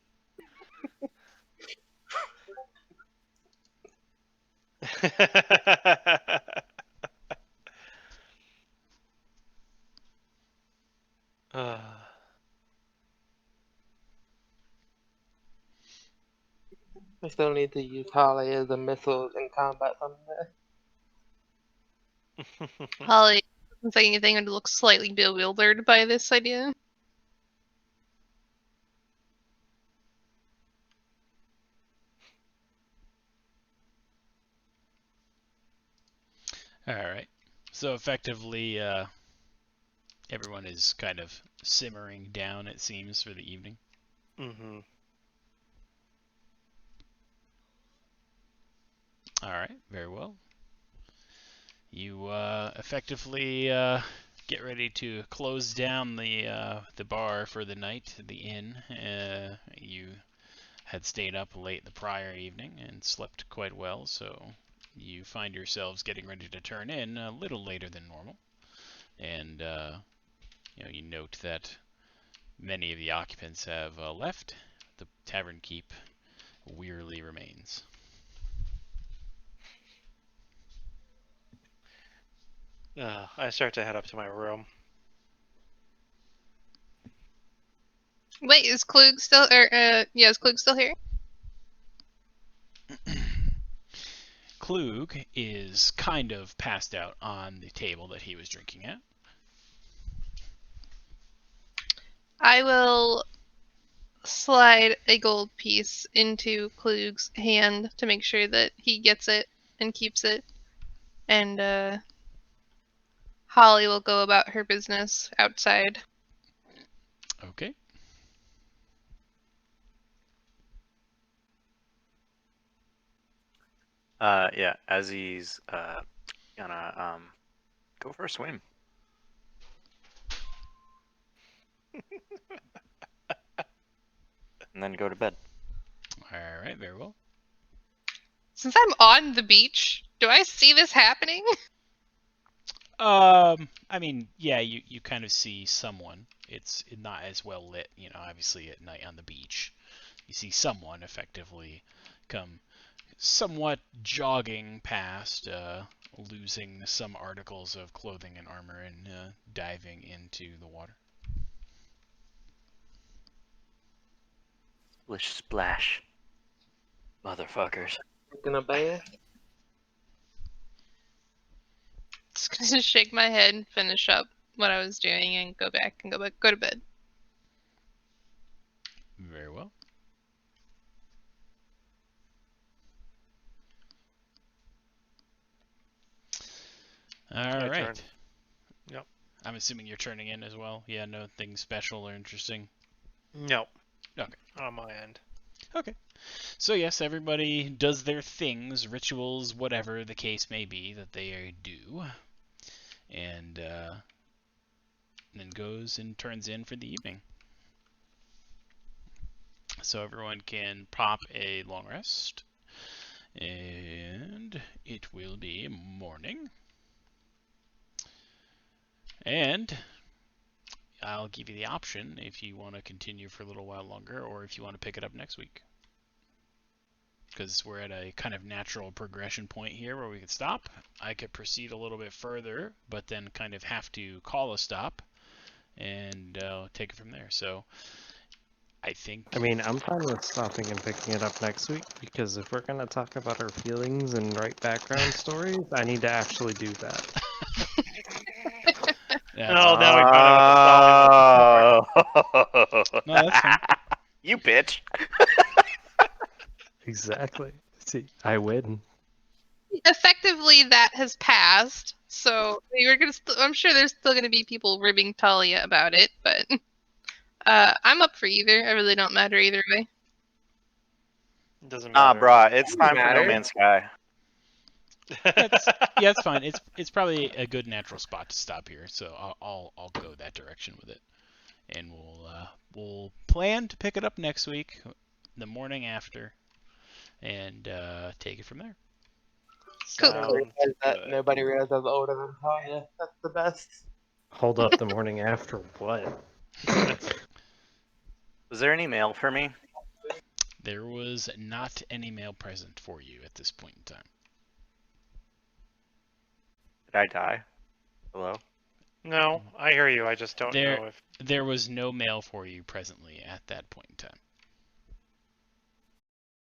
I still need to use Holly as a missile in combat someday. Holly doesn't say anything and looks slightly bewildered by this idea. All right. So effectively, everyone is kind of simmering down, it seems, for the evening. Mm-hmm. All right. Very well. You effectively get ready to close down the bar for the night, the inn. You had stayed up late the prior evening and slept quite well, so you find yourselves getting ready to turn in a little later than normal. And you note that many of the occupants have left. The tavern keep wearily remains. I start to head up to my room. Wait, is Klug still? Is Klug still here? Klug is kind of passed out on the table that he was drinking at. I will slide a gold piece into Klug's hand to make sure that he gets it and keeps it. And Holly will go about her business outside. Okay. Yeah, as he's gonna go for a swim. and then go to bed. All right, very well. Since I'm on the beach, do I see this happening? I mean, yeah, you kind of see someone. It's not as well lit, obviously at night on the beach. You see someone effectively come somewhat jogging past, losing some articles of clothing and armor and diving into the water. Splish splash. Motherfuckers. Gonna bathe. Just gonna shake my head and finish up what I was doing and go to bed. Very well. All My right. turn. Yep. I'm assuming you're turning in as well. Yeah, nothing special or interesting. No. Okay. On my end. Okay. So yes, everybody does their things, rituals, whatever the case may be that they do, and then goes and turns in for the evening. So everyone can pop a long rest, and it will be morning. And I'll give you the option if you want to continue for a little while longer or if you want to pick it up next week. Because we're at a kind of natural progression point here where we could stop. I could proceed a little bit further, but then kind of have to call a stop and take it from there. So I think... I mean, I'm fine with stopping and picking it up next week, because if we're going to talk about our feelings and write background stories, I need to actually do that. No, now we find out what the stopping. No, that's fine. You bitch. Exactly. See, I win. Effectively, that has passed. So I'm sure there's still gonna be people ribbing Talia about it, but I'm up for either. I really don't matter either way. Doesn't Ah, matter. bruh, it's Doesn't time for No matter. Man's Sky. Yeah, it's fine. It's probably a good natural spot to stop here, so I'll go that direction with it, and we'll plan to pick it up next week, the morning after, and take it from there. Cool. Nobody realized I was older than Talia. That's the best. Hold up, the morning after what? Was there any mail for me? There was not any mail present for you at this point in time. Did I die? Hello? No, I hear you. I just don't There- know if. There was no mail for you presently at that point in time.